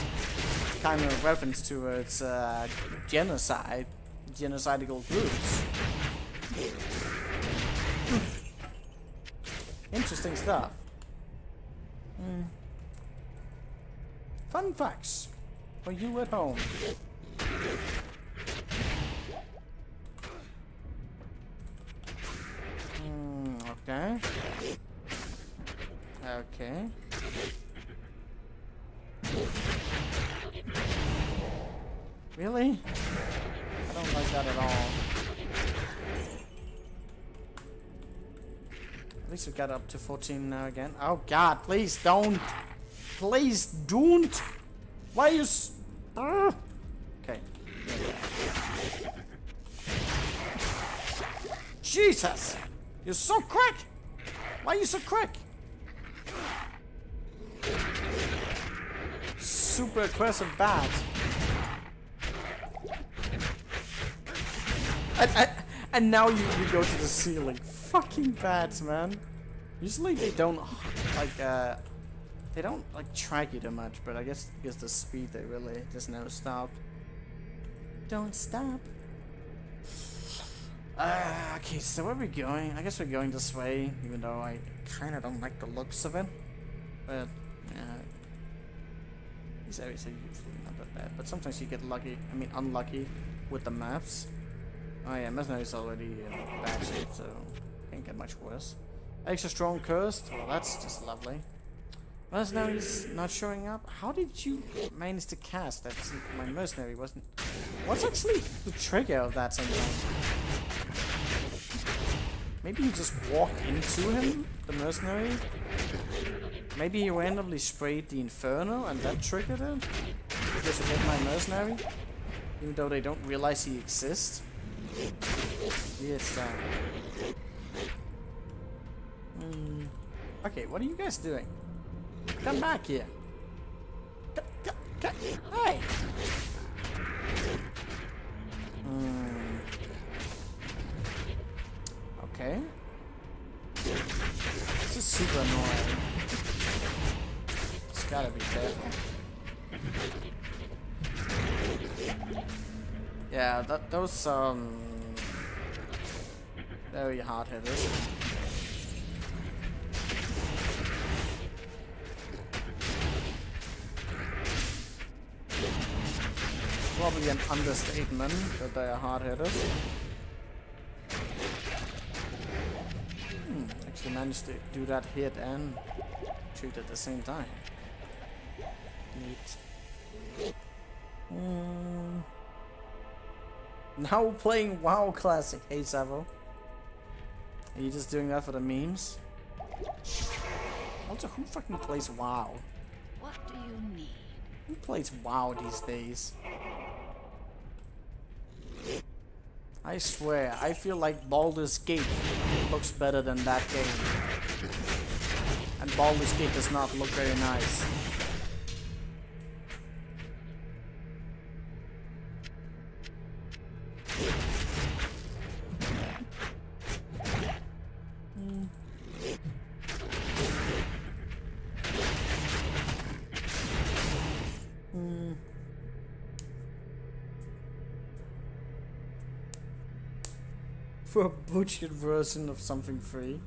Kind of a reference towards genocidal groups. Interesting stuff. Fun facts for you at home. Okay. Okay. Really? I don't like that at all. At least we got up to 14 now again. Oh god, please don't! Please don't! Why are you okay. Jesus! You're so quick! Why are you so quick? Super aggressive bat. And now you go to the ceiling. Fucking bats, man. Usually they don't like track you too much, but I guess the speed they really just never stopped. Don't stop. Okay, so where are we going? I guess we're going this way, even though I kind of don't like the looks of it. But yeah, these areas are usually not that bad. But sometimes you get unlucky with the maps. Oh yeah, Mercenary's already in bad shape, so can't get much worse. Extra strong cursed. Well, that's just lovely. Mercenary's not showing up. How did you manage to cast that? My mercenary wasn't. What's actually the trigger of that sometimes? Maybe you just walk into him, the mercenary. Maybe he randomly sprayed the Inferno and that triggered it. Because it hit my mercenary, even though they don't realize he exists. Yes. Okay, what are you guys doing? Come back here. Hey. Okay. This is super annoying. Just gotta be careful. Yeah, those very hard hitters. Probably an understatement that they are hard hitters. Actually managed to do that hit and shoot at the same time. Neat. Now playing WoW Classic. Hey Savo. Are you just doing that for the memes? Also, who fucking plays WoW? What do you need? Who plays WoW these days? I swear, I feel like Baldur's Gate looks better than that game. And Baldur's Gate does not look very nice. For a butchered version of something free.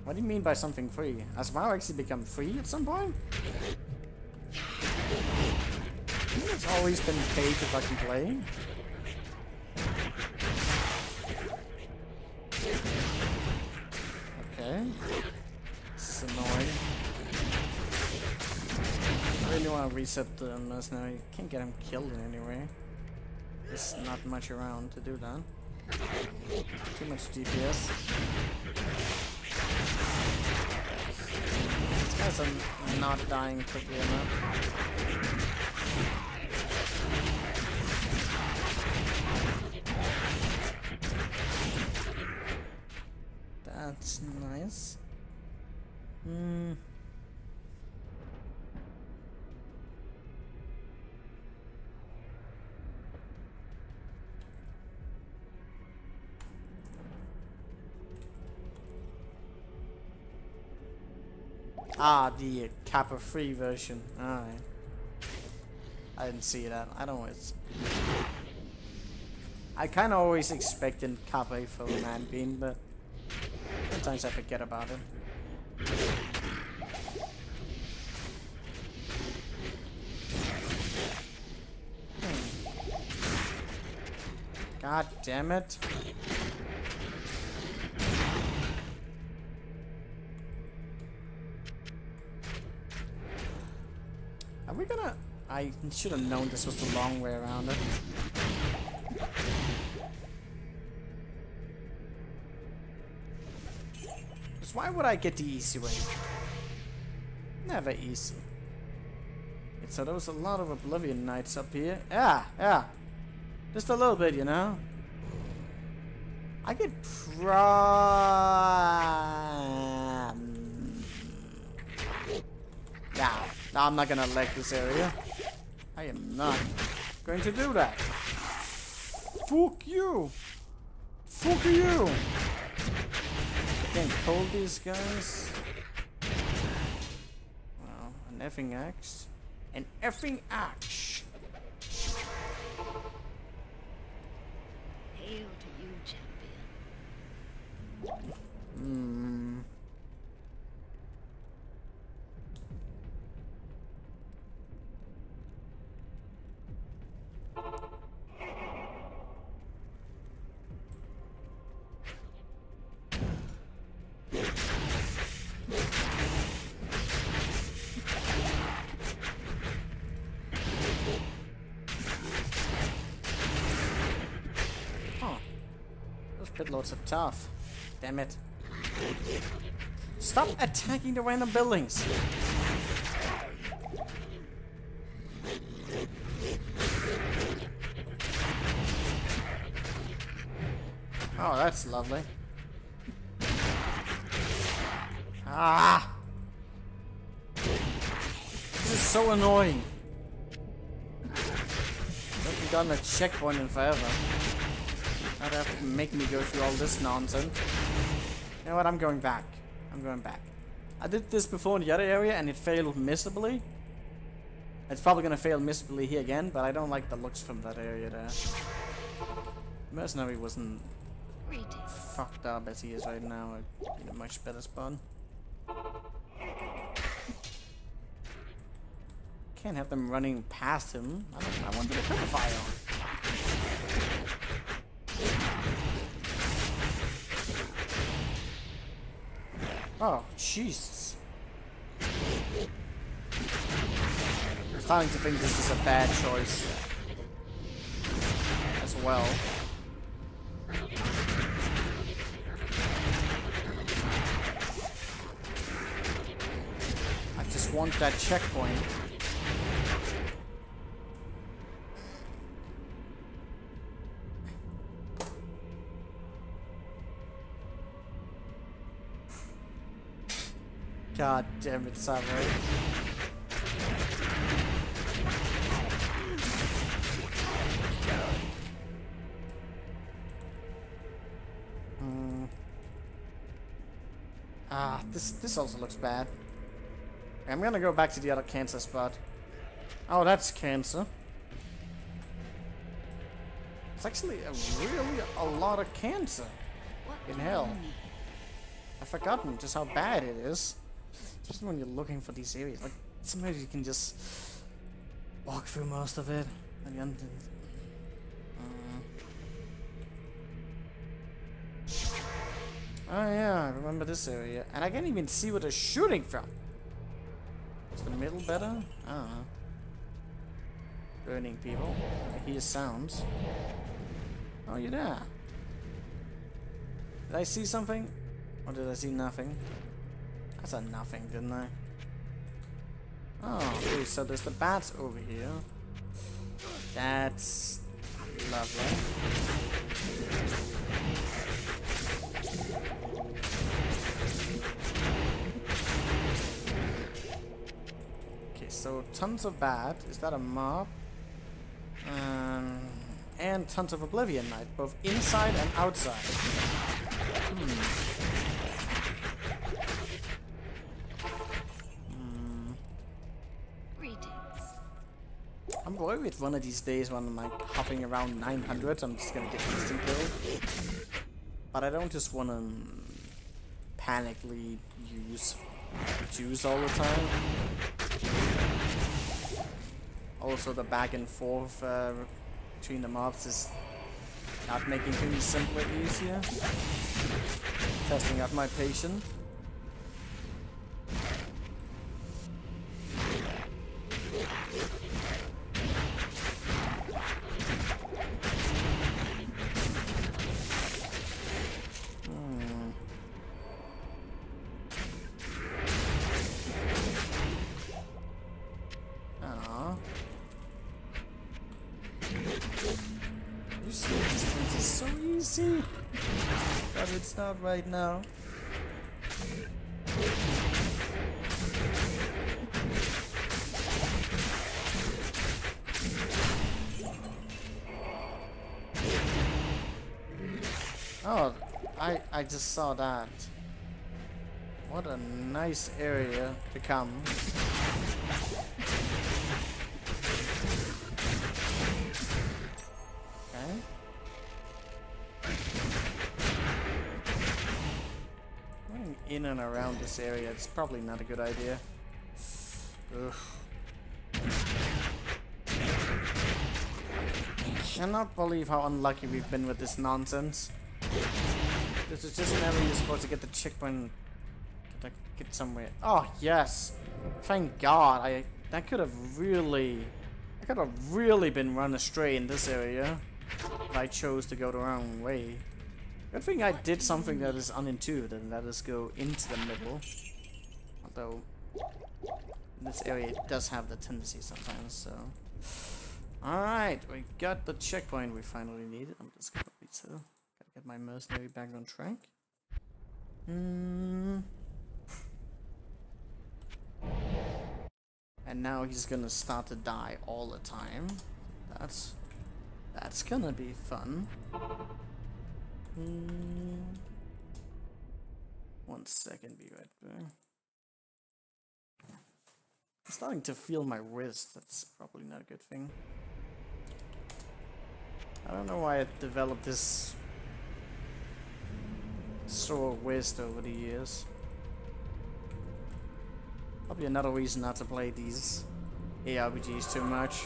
What do you mean by something free? Has WoW actually become free at some point? It's always been paid to fucking play. Okay. This is annoying. I really want to reset the mercenary. Can't get him killed in any way. There's not much around to do that. Too much DPS. These guys are not dying quickly enough. That's nice. Ah, the Kappa free version. Alright. I didn't see that. I kind of always expected Kappa for the man bean, but sometimes I forget about it. God damn it. Are we gonna... I should have known this was the long way around it. Just why would I get the easy way? Never easy. So there was a lot of Oblivion Knights up here. Yeah. Just a little bit, you know? I could No, I'm not gonna leg this area. I am not going to do that. Fuck you! Fuck you! I can't hold these guys. Well, an effing axe. An effing axe! Hail to you, champion. Pitlords are tough. Damn it. Stop attacking the random buildings. Oh, that's lovely. Ah! This is so annoying. Haven't gotten a checkpoint in forever. I'd have to make me go through all this nonsense. You know what? I'm going back. I did this before in the other area and it failed miserably. It's probably gonna fail miserably here again, but I don't like the looks from that area there. Mercenary wasn't fucked up as he is right now. In a much better spot. Can't have them running past him. I want to put a fire on. Oh, Jesus. I'm starting to think this is a bad choice. As well. I just want that checkpoint. God damn it, Samurai. This also looks bad. I'm gonna go back to the other cancer spot. Oh, that's cancer. It's actually a lot of cancer. In hell. I've forgotten just how bad it is. Just when you're looking for these areas. Like, sometimes you can just walk through most of it. And then, oh yeah, I remember this area. And I can't even see where they're shooting from. Is the middle better? I don't know. Burning people. I hear sounds. Oh, you're there. Did I see something? Or did I see nothing? I saw nothing, didn't I? Oh, okay, so there's the bats over here. That's lovely. Okay, so tons of bat. Is that a mob? And tons of Oblivion Knight, both inside and outside. I'm worried one of these days when I'm like hopping around 900, I'm just gonna get instant killed. But I don't just wanna panically use juice all the time. Also, the back and forth between the mobs is not making things simpler easier. Testing out my patience. But it's not right now. Oh, I just saw that. What a nice area to come. Okay. Going in and around this area, it's probably not a good idea. Ugh. I cannot believe how unlucky we've been with this nonsense. This is just an area you're supposed to get the checkpoint to get somewhere. Oh yes! Thank God! I could have really been run astray in this area if I chose to go the wrong way. Good thing I did something that is unintuitive and that is go into the middle. Although in this area it does have the tendency sometimes, so. Alright, we got the checkpoint we finally needed. I'm just gonna gotta get my mercenary back on track. And now he's gonna start to die all the time. That's gonna be fun. 1 second, be right back. I'm starting to feel my wrist. That's probably not a good thing. I don't know why I developed this sore wrist over the years. Probably another reason not to play these ARPGs too much.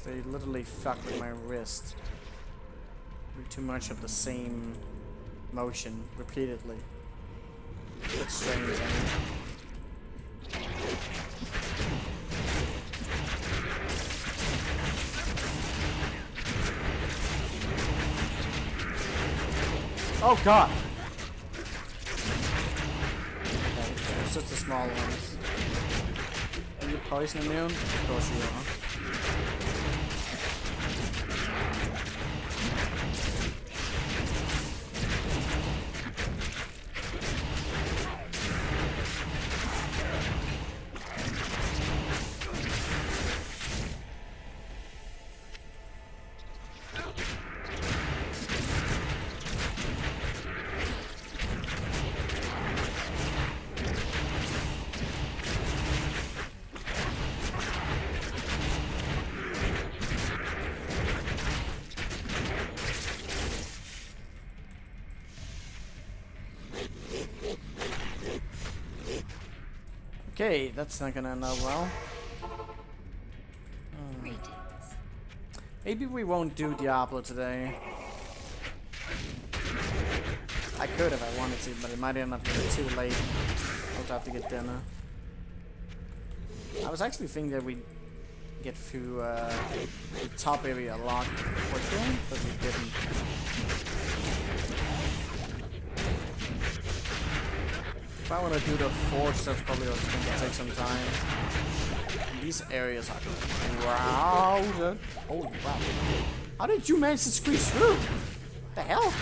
They literally fuck with my wrist. Do too much of the same motion repeatedly. It's strange. Oh God! Okay, it's just the small ones. Are you poison immune? Of course you are. Okay, that's not gonna end out well. Maybe we won't do Diablo today. I could if I wanted to, but it might end up being too late. I'll have to get dinner. I was actually thinking that we'd get through the top area a lot quicker, but we didn't. If I want to do the forge, that's probably what's going to take some time. And these areas are crowded. Holy crap. How did you manage to squeeze through? The hell?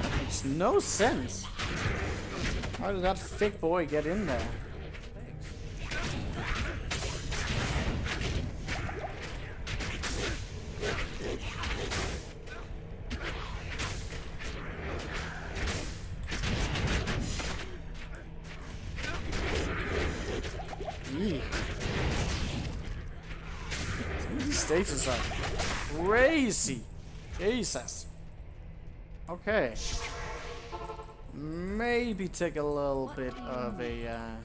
That makes no sense. How did that thick boy get in there? These stages are crazy. Jesus. Okay. Maybe take a little bit of a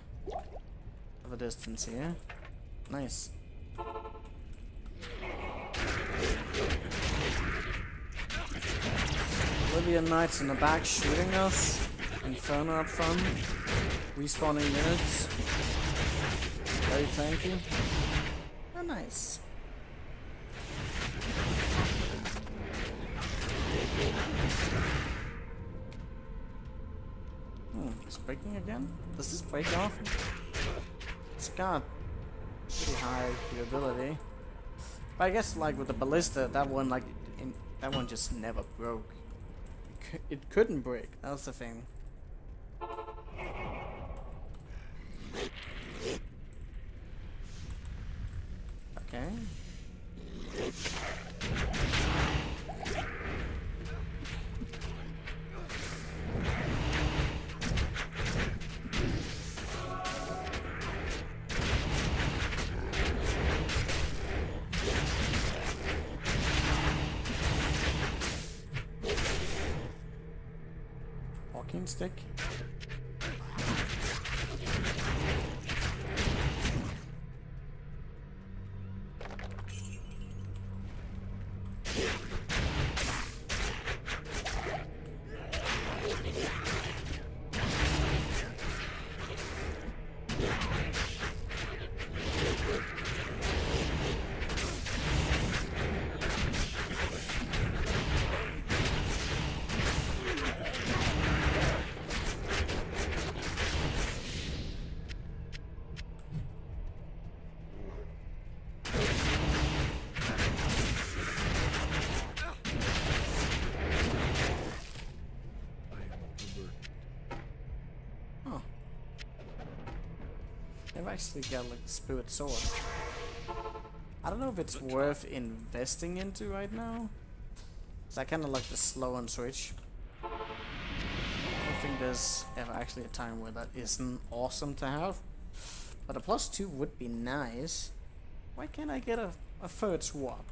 distance here. Nice. Libyan Knights in the back shooting us. Inferno up front. Respawning units. Very tanky. Oh, nice. It's breaking again? Does this break off? It's got pretty high durability. But I guess like with the ballista, that one that one just never broke. It couldn't break. That was the thing. Okay. Walking stick. I've actually got like a spirit sword. I don't know if it's worth investing into right now. Cause I kinda like the slow on switch. I don't think there's ever actually a time where that isn't awesome to have. But a +2 would be nice. Why can't I get a third swap?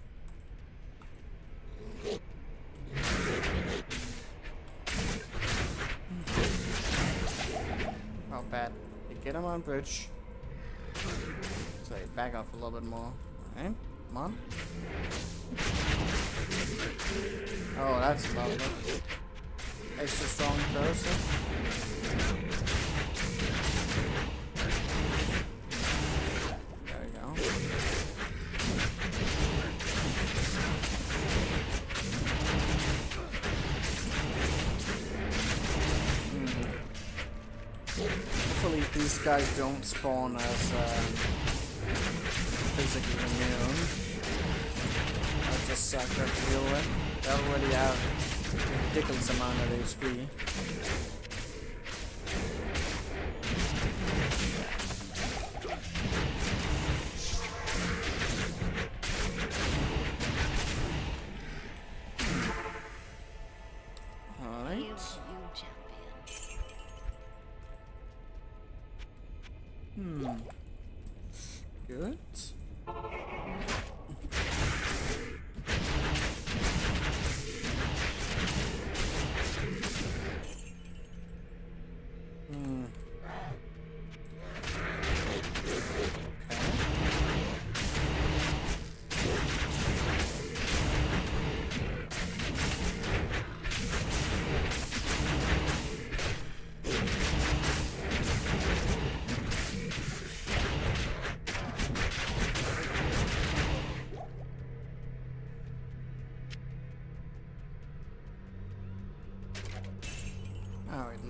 How bad. Get him on bridge. So back off a little bit more. Alright, come on. Oh, that's lovely. Extra strong cursor. There we go. Hopefully these guys don't spawn as physically immune. That just suck to deal with. They already have a ridiculous amount of HP. Good.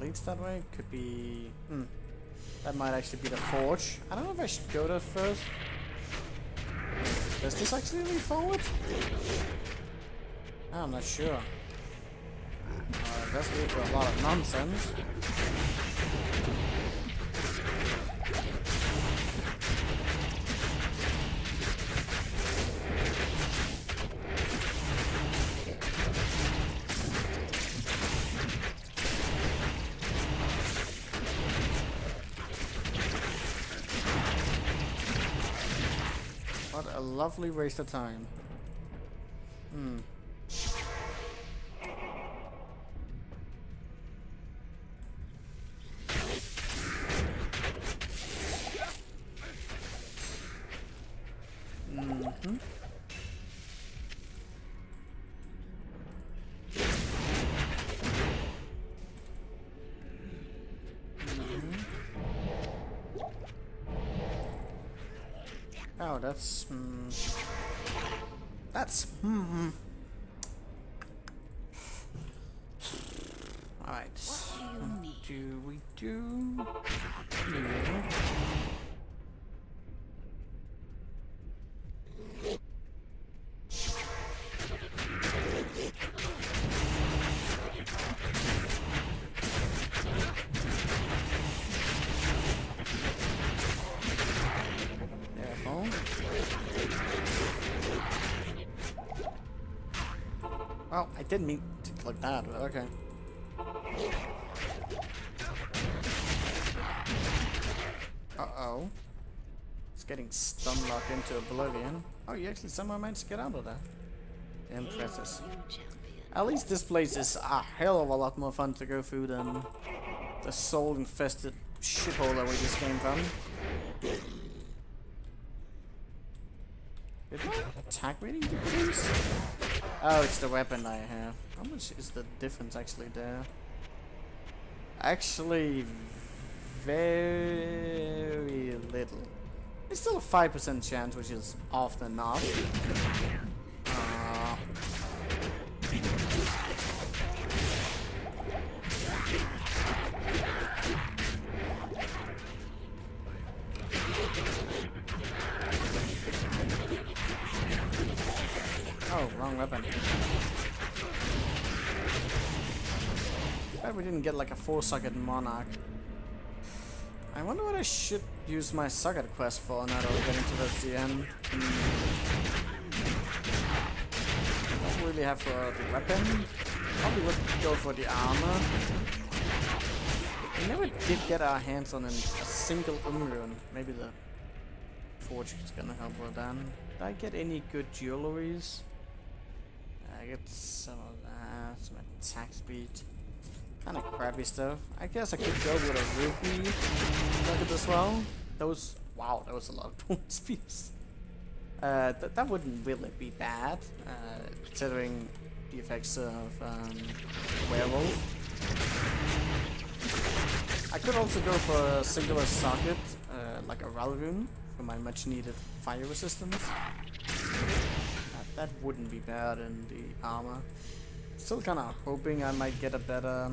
leads that way. Could be... that might actually be the forge. I don't know if I should go there first. Does this actually lead forward? I'm not sure. It does lead to a lot of nonsense. What a lovely waste of time. Oh, that's Alright. What do we do? Well, I didn't mean to click that, but okay. Uh-oh. It's getting stun locked into oblivion. Oh, you actually somehow managed to get out of that. Impressive. At least this place is a hell of a lot more fun to go through than the soul-infested shithole that we just came from. Did my attack rating decrease? Oh, it's the weapon I have. How much is the difference actually there? Actually, very little. It's still a 5% chance, which is often enough. Oh, wrong weapon. Glad we didn't get like a 4-socket monarch. I wonder what I should use my socket quest for now that we're getting towards the end. Don't really have for the weapon. Probably would go for the armor. We never did get our hands on a single rune. Maybe the forge is gonna help with that. Did I get any good jewelries? I get some of that, some attack speed. Kinda crappy stuff. I guess I could go with a rupee socket as well. Those, wow, that was a lot of point speeds. That wouldn't really be bad, considering the effects of werewolf. I could also go for a singular socket, like a rune, for my much needed fire resistance. That wouldn't be bad in the armor. Still kind of hoping I might get a better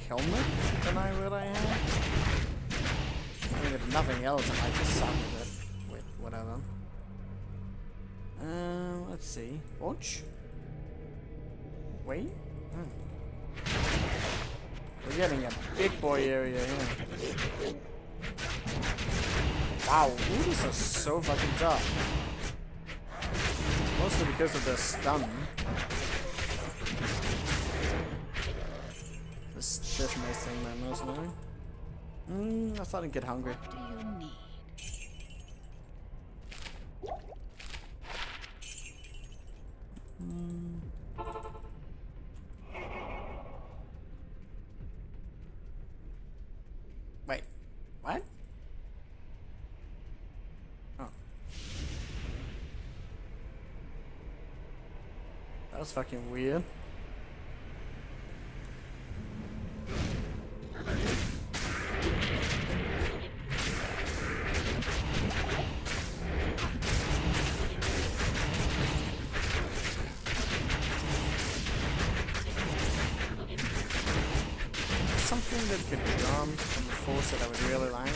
helmet than I really have. I mean, if nothing else, I might just suck with it. With whatever. Let's see. Watch. Wait. We're getting a big boy area here. Wow, these are so fucking tough. Mostly because of the stun. This nice thing, man, mostly. I'm starting to get hungry. What do you need? Wait, what? Oh. That was fucking weird. something that could jump from the force that I would really like?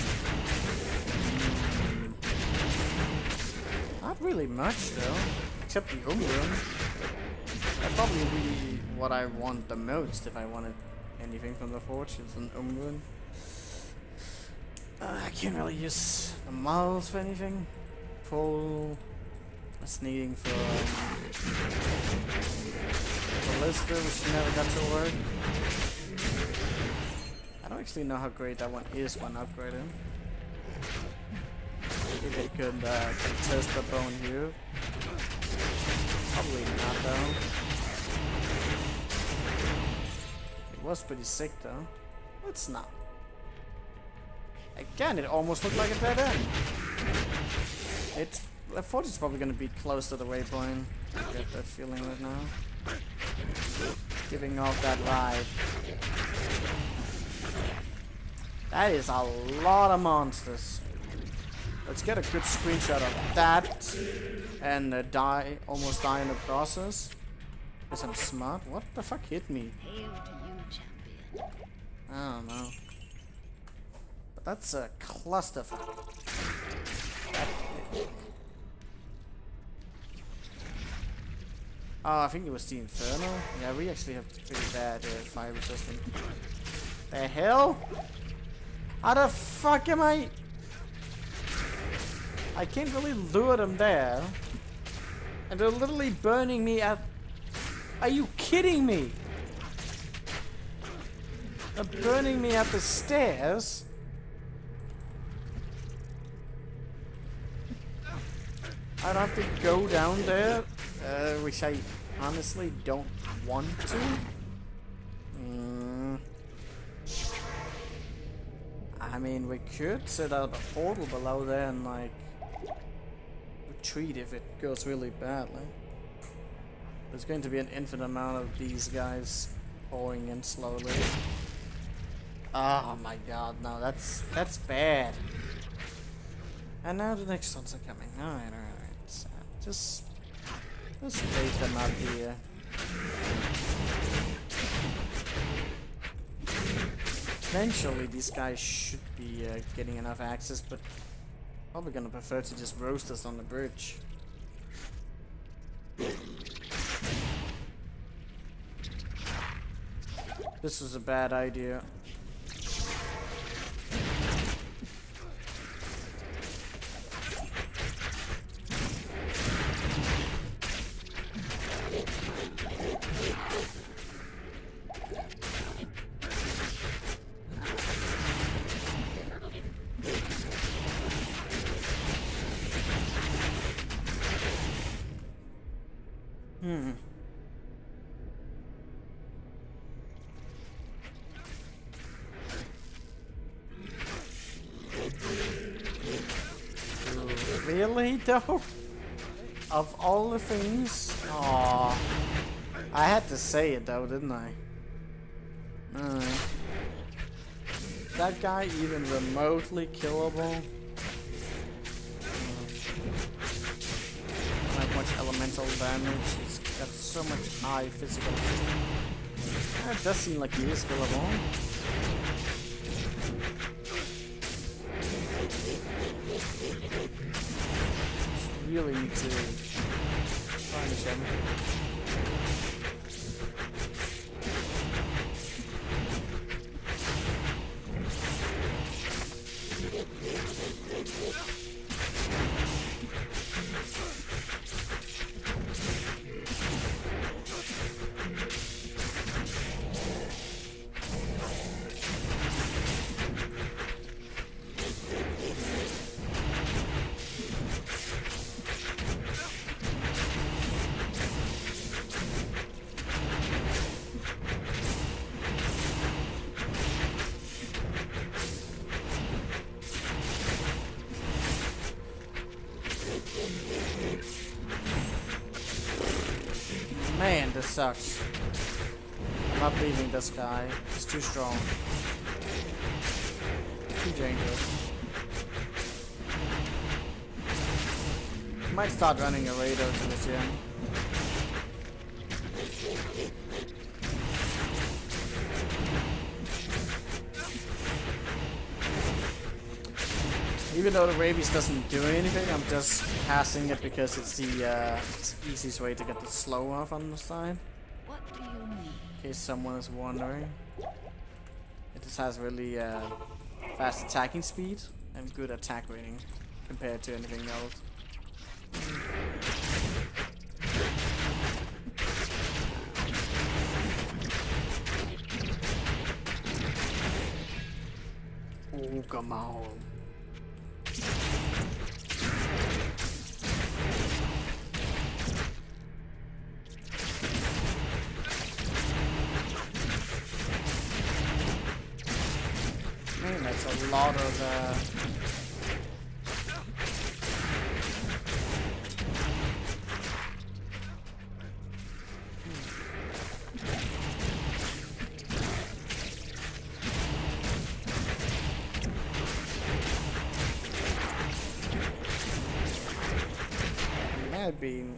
Not really much though, except the Umbreon. That'd probably be what I want the most if I wanted anything from the Forge. It's an Umbreon. I can't really use the models for anything. Pull. Sneaking for Ballista, which never got to work. I don't actually know how great that one is when upgraded. If it could contest the bone here. Probably not though. It was pretty sick though. It's not. Again, it almost looked like a dead end. I thought it's probably going to be close to the waypoint. I get that feeling right now. Giving off that vibe. That is a lot of monsters. Let's get a good screenshot of that. And almost die in the process. Because I'm smart. What the fuck hit me? Hail to you, champion. I don't know. But that's a clusterfuck. Oh, I think it was the Inferno. Yeah, we actually have pretty bad fire resistance. The hell? How the fuck am I? I can't really lure them there. And they're literally burning me at... Are you kidding me? They're burning me at the stairs? I'd have to go down there, which I honestly don't want to. I mean, we could set out a portal below there and like retreat if it goes really badly. There's going to be an infinite amount of these guys pouring in slowly. Oh my god, no, that's bad. And now the next ones are coming. Alright. Just bait them up here. Eventually these guys should be getting enough access, but probably gonna prefer to just roast us on the bridge. This was a bad idea. Really though? Of all the things? Aww. I had to say it though, didn't I? That guy even remotely killable? Not have much elemental damage. He's got so much high physical resistance. It does seem like he is killable. Really need to punish him. Man, this sucks. I'm not leaving this guy. He's too strong. Too dangerous. Might start running a radar to this end. Even though the rabies doesn't do anything, I'm just casting it because it's the easiest way to get the slow off on the side. What do you need? In case someone is wondering. It just has really fast attacking speed and good attack rating compared to anything else. Oh, come on. Man, that's a lot of been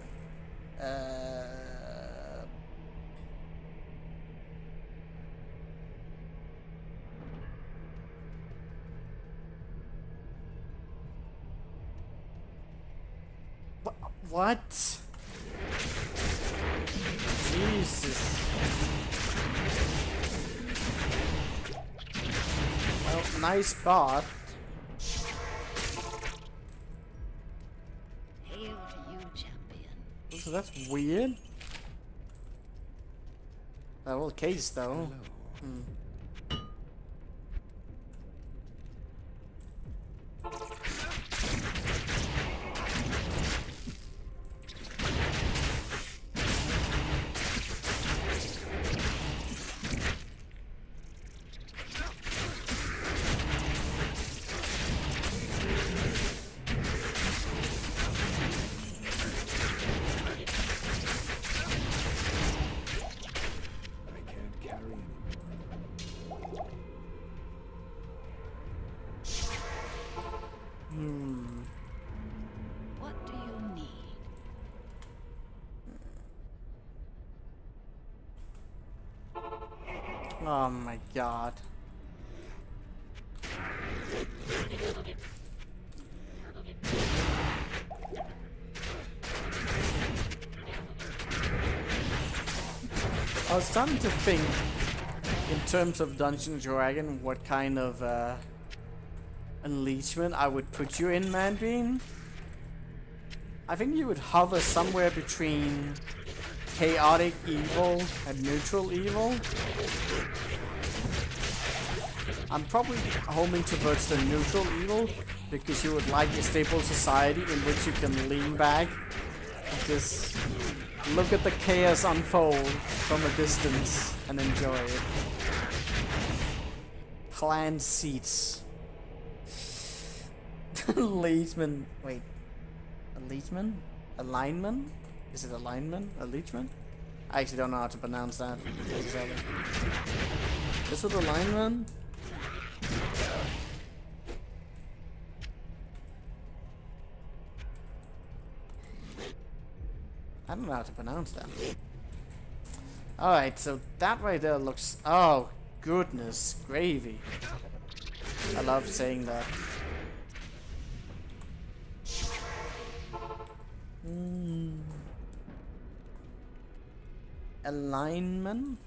what? Jesus. Well, nice spot. Hail to you, champion. So that's weird. That whole case though. What do you need? Oh my god. I was starting to think, in terms of Dungeons & Dragon, what kind of unleashment I would put you in, Manbean. I think you would hover somewhere between chaotic evil and neutral evil. I'm probably homing towards the neutral evil because you would like a stable society in which you can lean back and just look at the chaos unfold from a distance and enjoy it. Clan seats. Leachman. Wait. Leachman? Alignment? Is it alignment? A leechman? I actually don't know how to pronounce that. Exactly. Is it alignment? I don't know how to pronounce that. Alright, so that right there looks... Oh, goodness gravy. I love saying that. Alignment?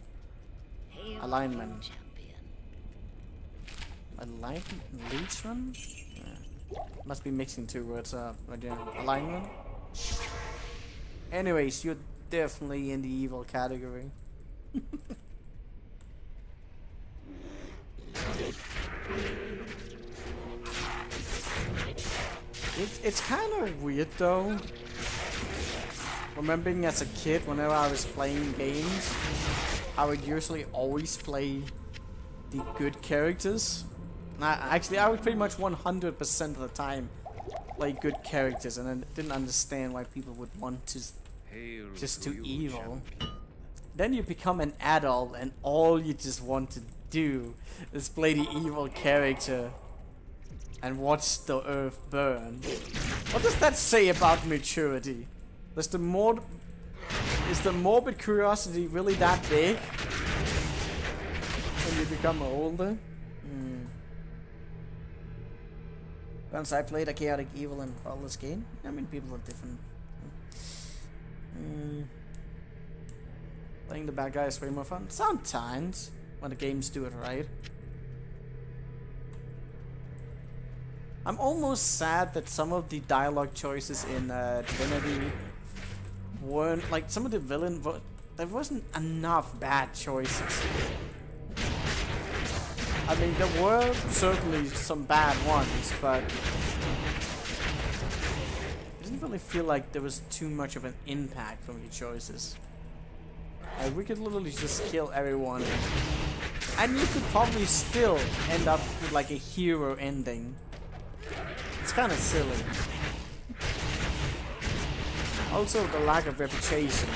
Alignment. Alignment? Leechman? Yeah. Must be mixing two words up. But yeah, alignment? Anyways, you're definitely in the evil category. It's kind of weird though. Remembering as a kid, whenever I was playing games, I would usually always play the good characters. Actually, I would pretty much 100% of the time play good characters, and I didn't understand why people would want to just do evil. Then you become an adult, and all you just want to do is play the evil character and watch the earth burn. What does that say about maturity? Is the morbid curiosity really that big when you become older? Once I played a chaotic evil in Baldur's Gate. I mean, people are different. Playing the bad guy is way more fun. Sometimes, when the games do it right. I'm almost sad that some of the dialogue choices in Divinity weren't, like, some of the there wasn't enough bad choices. I mean, there were certainly some bad ones, but it didn't really feel like there was too much of an impact from your choices. Like, we could literally just kill everyone, and you could probably still end up with like a hero ending. It's kind of silly. Also, the lack of reputation.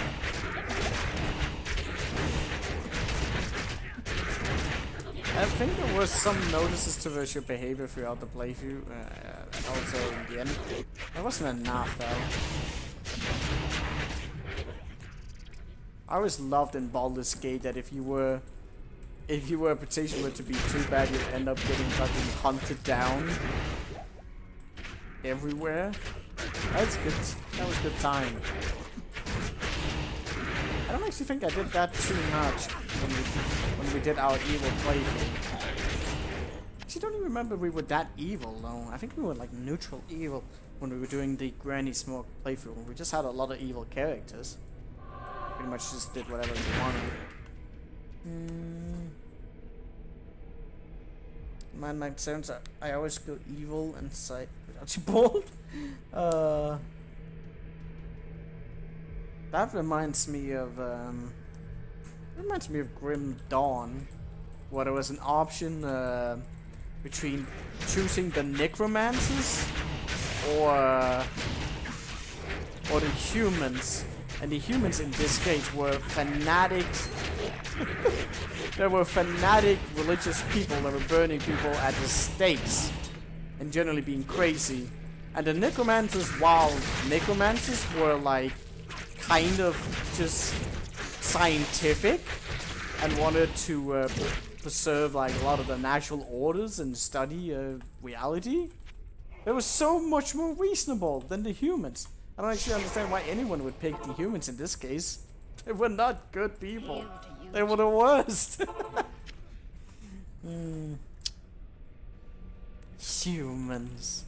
I think there was some notices to your behavior throughout the playthrough, also in the end. That wasn't enough though. I always loved in Baldur's Gate that if your reputation were to be too bad, you'd end up getting fucking hunted down everywhere. That's good. That was good time. I don't actually think I did that too much when we did our evil playthrough. Actually, don't even remember we were that evil though. I think we were like neutral evil when we were doing the Granny Smoke playthrough. We just had a lot of evil characters. Pretty much just did whatever we wanted. Man, my sounds are, I always go evil and sight without you bold. That reminds me of Grim Dawn, where there was an option between choosing the necromancers or the humans, and the humans in this case were fanatics. There were fanatic religious people that were burning people at the stakes and generally being crazy, and the necromancers, while necromancers were like kind of just scientific and wanted to preserve like a lot of the natural orders and study reality, they were so much more reasonable than the humans. I don't actually understand why anyone would pick the humans in this case. They were not good people. They were the worst. Humans.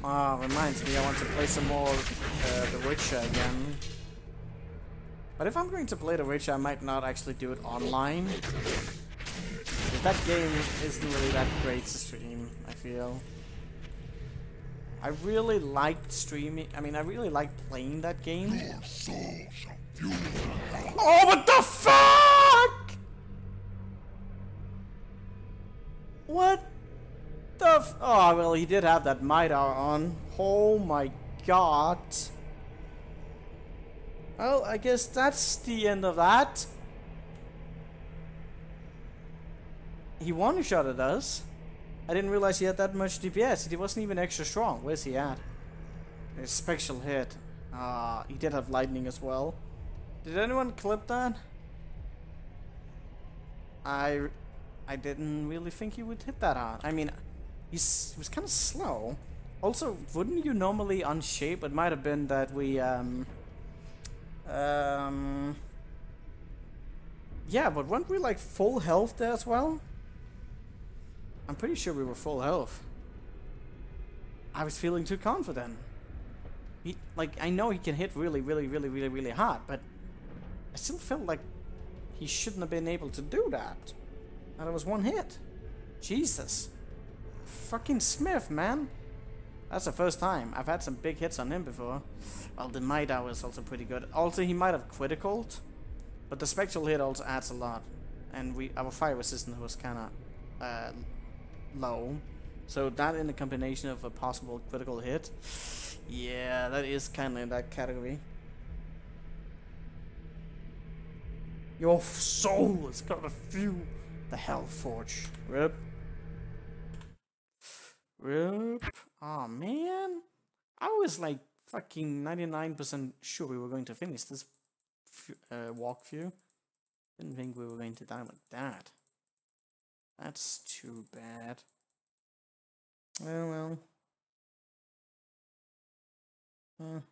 Ah, reminds me, I want to play some more The Witcher again. But if I'm going to play The Witcher, I might not actually do it online. Because that game isn't really that great to stream, I feel. I really liked streaming, I mean, I really liked playing that game. Oh, what the fuck?! What the f- Oh, well, he did have that Midar on. Oh my god. Well, I guess that's the end of that. He one-shotted us. I didn't realize he had that much DPS. He wasn't even extra strong. Where's he at? A special hit. He did have lightning as well. Did anyone clip that? I didn't really think he would hit that hard. I mean, he was kind of slow. Also, wouldn't you normally unshape? It might have been that we, yeah, but weren't we like full health there as well? I'm pretty sure we were full health. I was feeling too confident. I know he can hit really hard, but I still felt like he shouldn't have been able to do that. And it was one hit. Jesus. Fucking Smith, man. That's the first time. I've had some big hits on him before. Well, the Midar was also pretty good. Also, he might have criticaled, but the spectral hit also adds a lot. And our fire resistance was kind of low. So that in the combination of a possible critical hit, yeah, that is kind of in that category. Your soul has got a few. The Hellforge. Rip. Rip. Oh man. I was like fucking 99% sure we were going to finish this walkthrough. Didn't think we were going to die like that. That's too bad. Oh well.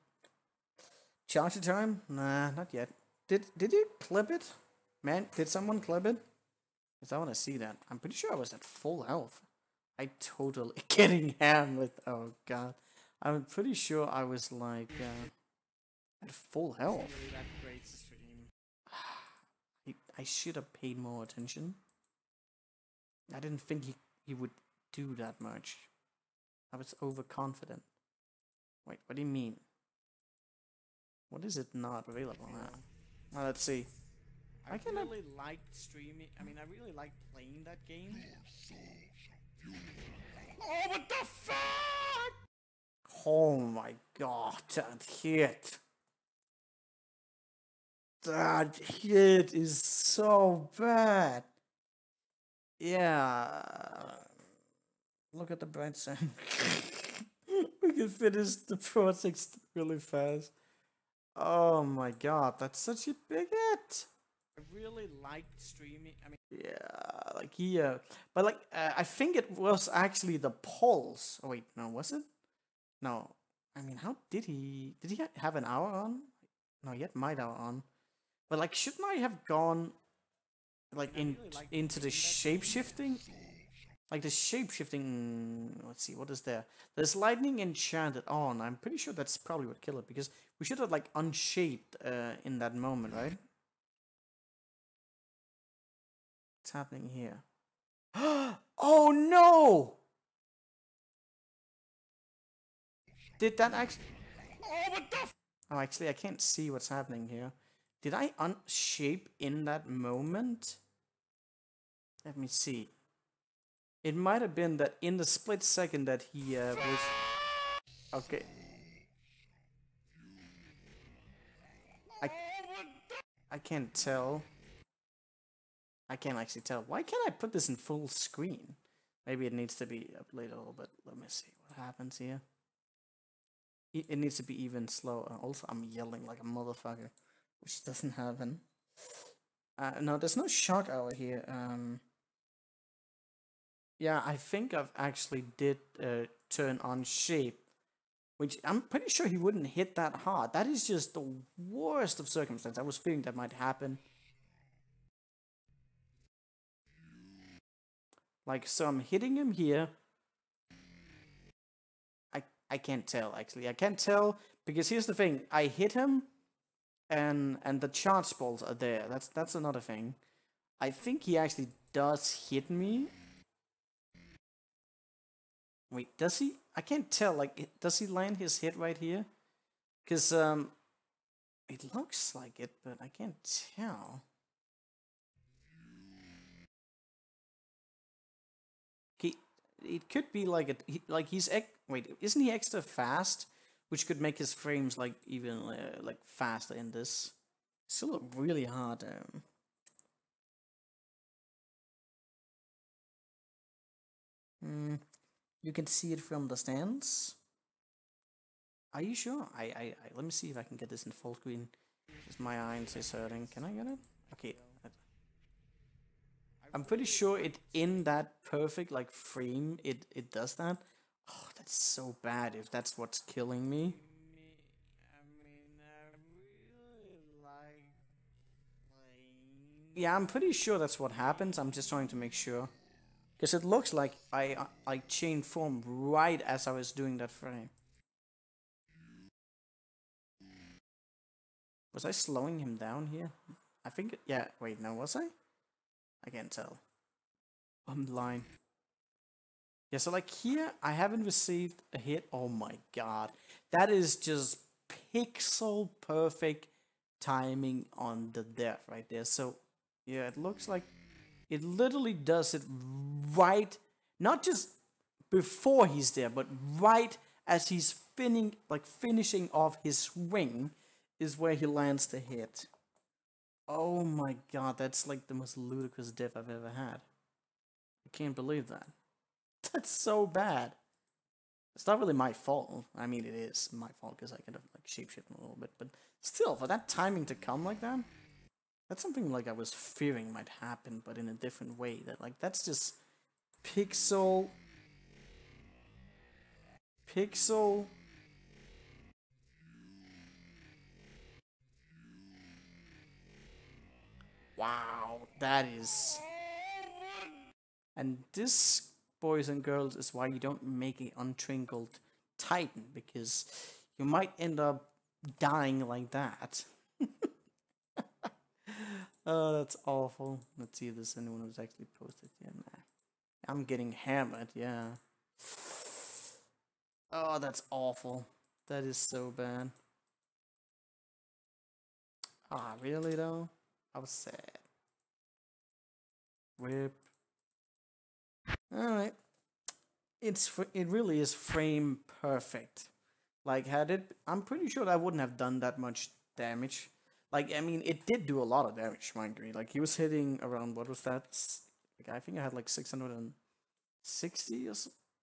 Charger time? Nah, not yet. Did you clip it? Man, did someone clip it? Because I want to see that. I'm pretty sure I was at full health. I totally getting ham with. Oh god. I'm pretty sure I was like at full health. Really that great stream. I should have paid more attention. I didn't think he would do that much. I was overconfident. Wait, what do you mean? What is it not available now? Well, let's see. I really liked streaming. I mean, I really liked playing that game. Oh, what the fuck? Oh my god, that hit. That hit is so bad. Yeah. Look at the bright side. We can finish the project really fast. Oh my god, that's such a big hit. I really liked streaming. I mean, yeah, like but like I think it was actually the pulse. Oh wait, no, was it? No, I mean, how did he? Did he have an hour on? No, he had might hour on. But like, shouldn't I have gone like into the shape shifting? Like the shape shifting. Let's see, what is there? There's lightning enchanted on. I'm pretty sure that's probably what killed it because we should have like unshaped in that moment, right? What's happening here? Oh no! Did that actually? Oh, what the? Oh, actually, I can't see what's happening here. Did I unshape in that moment? Let me see. It might have been that in the split second that he was. Okay. I can't tell. I can't actually tell. Why can't I put this in full screen? Maybe it needs to be updated a little bit. Let me see what happens here. It needs to be even slower. Also, I'm yelling like a motherfucker, which doesn't happen. No, there's no shock hour here. Yeah, I think I've actually did turn on shape, which I'm pretty sure he wouldn't hit that hard. That is just the worst of circumstances. I was fearing that might happen. Like, so I'm hitting him here. I can't tell, actually. I can't tell, because here's the thing. I hit him, and the charge balls are there. That's another thing. I think he actually does hit me. Wait, does he? I can't tell. Like, does he land his hit right here? Because, it looks like it, but I can't tell. It could be like wait, isn't he extra fast, which could make his frames like even like faster in this? Still look really hard. You can see it from the stands. Are you sure? I let me see if I can get this in full screen. Because my eyes is hurting. Can I get it? Okay. I'm pretty sure it in that perfect like frame it does that. Oh, that's so bad if that's what's killing me. Yeah, I'm pretty sure that's what happens. I'm just trying to make sure. Because it looks like I changed form right as I was doing that frame. Was I slowing him down here? I think, yeah, wait, no, was I? I can't tell. I'm lying. Yeah, so like here, I haven't received a hit. Oh my god. That is just pixel perfect timing on the death right there. So, yeah, it looks like it literally does it right, not just before he's there, but right as he's finishing off his swing is where he lands the hit. Oh my god, that's like the most ludicrous death I've ever had. I can't believe that. That's so bad. It's not really my fault. I mean, it is my fault because I could have like shapeshifted a little bit, but still, for that timing to come like that, That's something like I was fearing might happen, but in a different way. That like that's just pixel, pixel. Wow, that is. And this, boys and girls, is why you don't make a untrinkled Titan, because you might end up dying like that. Oh, that's awful. Let's see if there's anyone who's actually posted. Yeah, nah. I'm getting hammered, yeah. Oh, that's awful. That is so bad. Ah, really though? I was sad. Rip. Alright. It really is frame perfect. Like had it, I'm pretty sure that wouldn't have done that much damage. Like I mean, it did do a lot of damage, mind you. Like he was hitting around what was that? Like I think I had like 660 or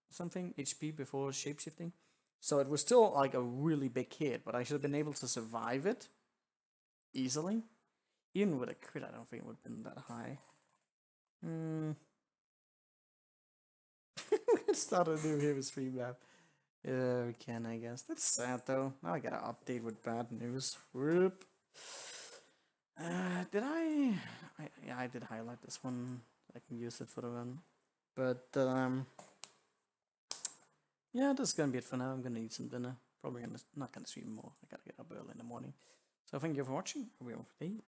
something HP before shapeshifting. So it was still like a really big hit, but I should have been able to survive it easily. Even with a crit, I don't think it would have been that high. We can start a new hero stream map. Yeah, we can, I guess. That's sad though. Now I gotta update with bad news. Whoop. Did yeah, I did highlight this one. I can use it for the run. But yeah, that's gonna be it for now. I'm gonna eat some dinner. Probably not gonna stream more. I gotta get up early in the morning. So thank you for watching. We'll see.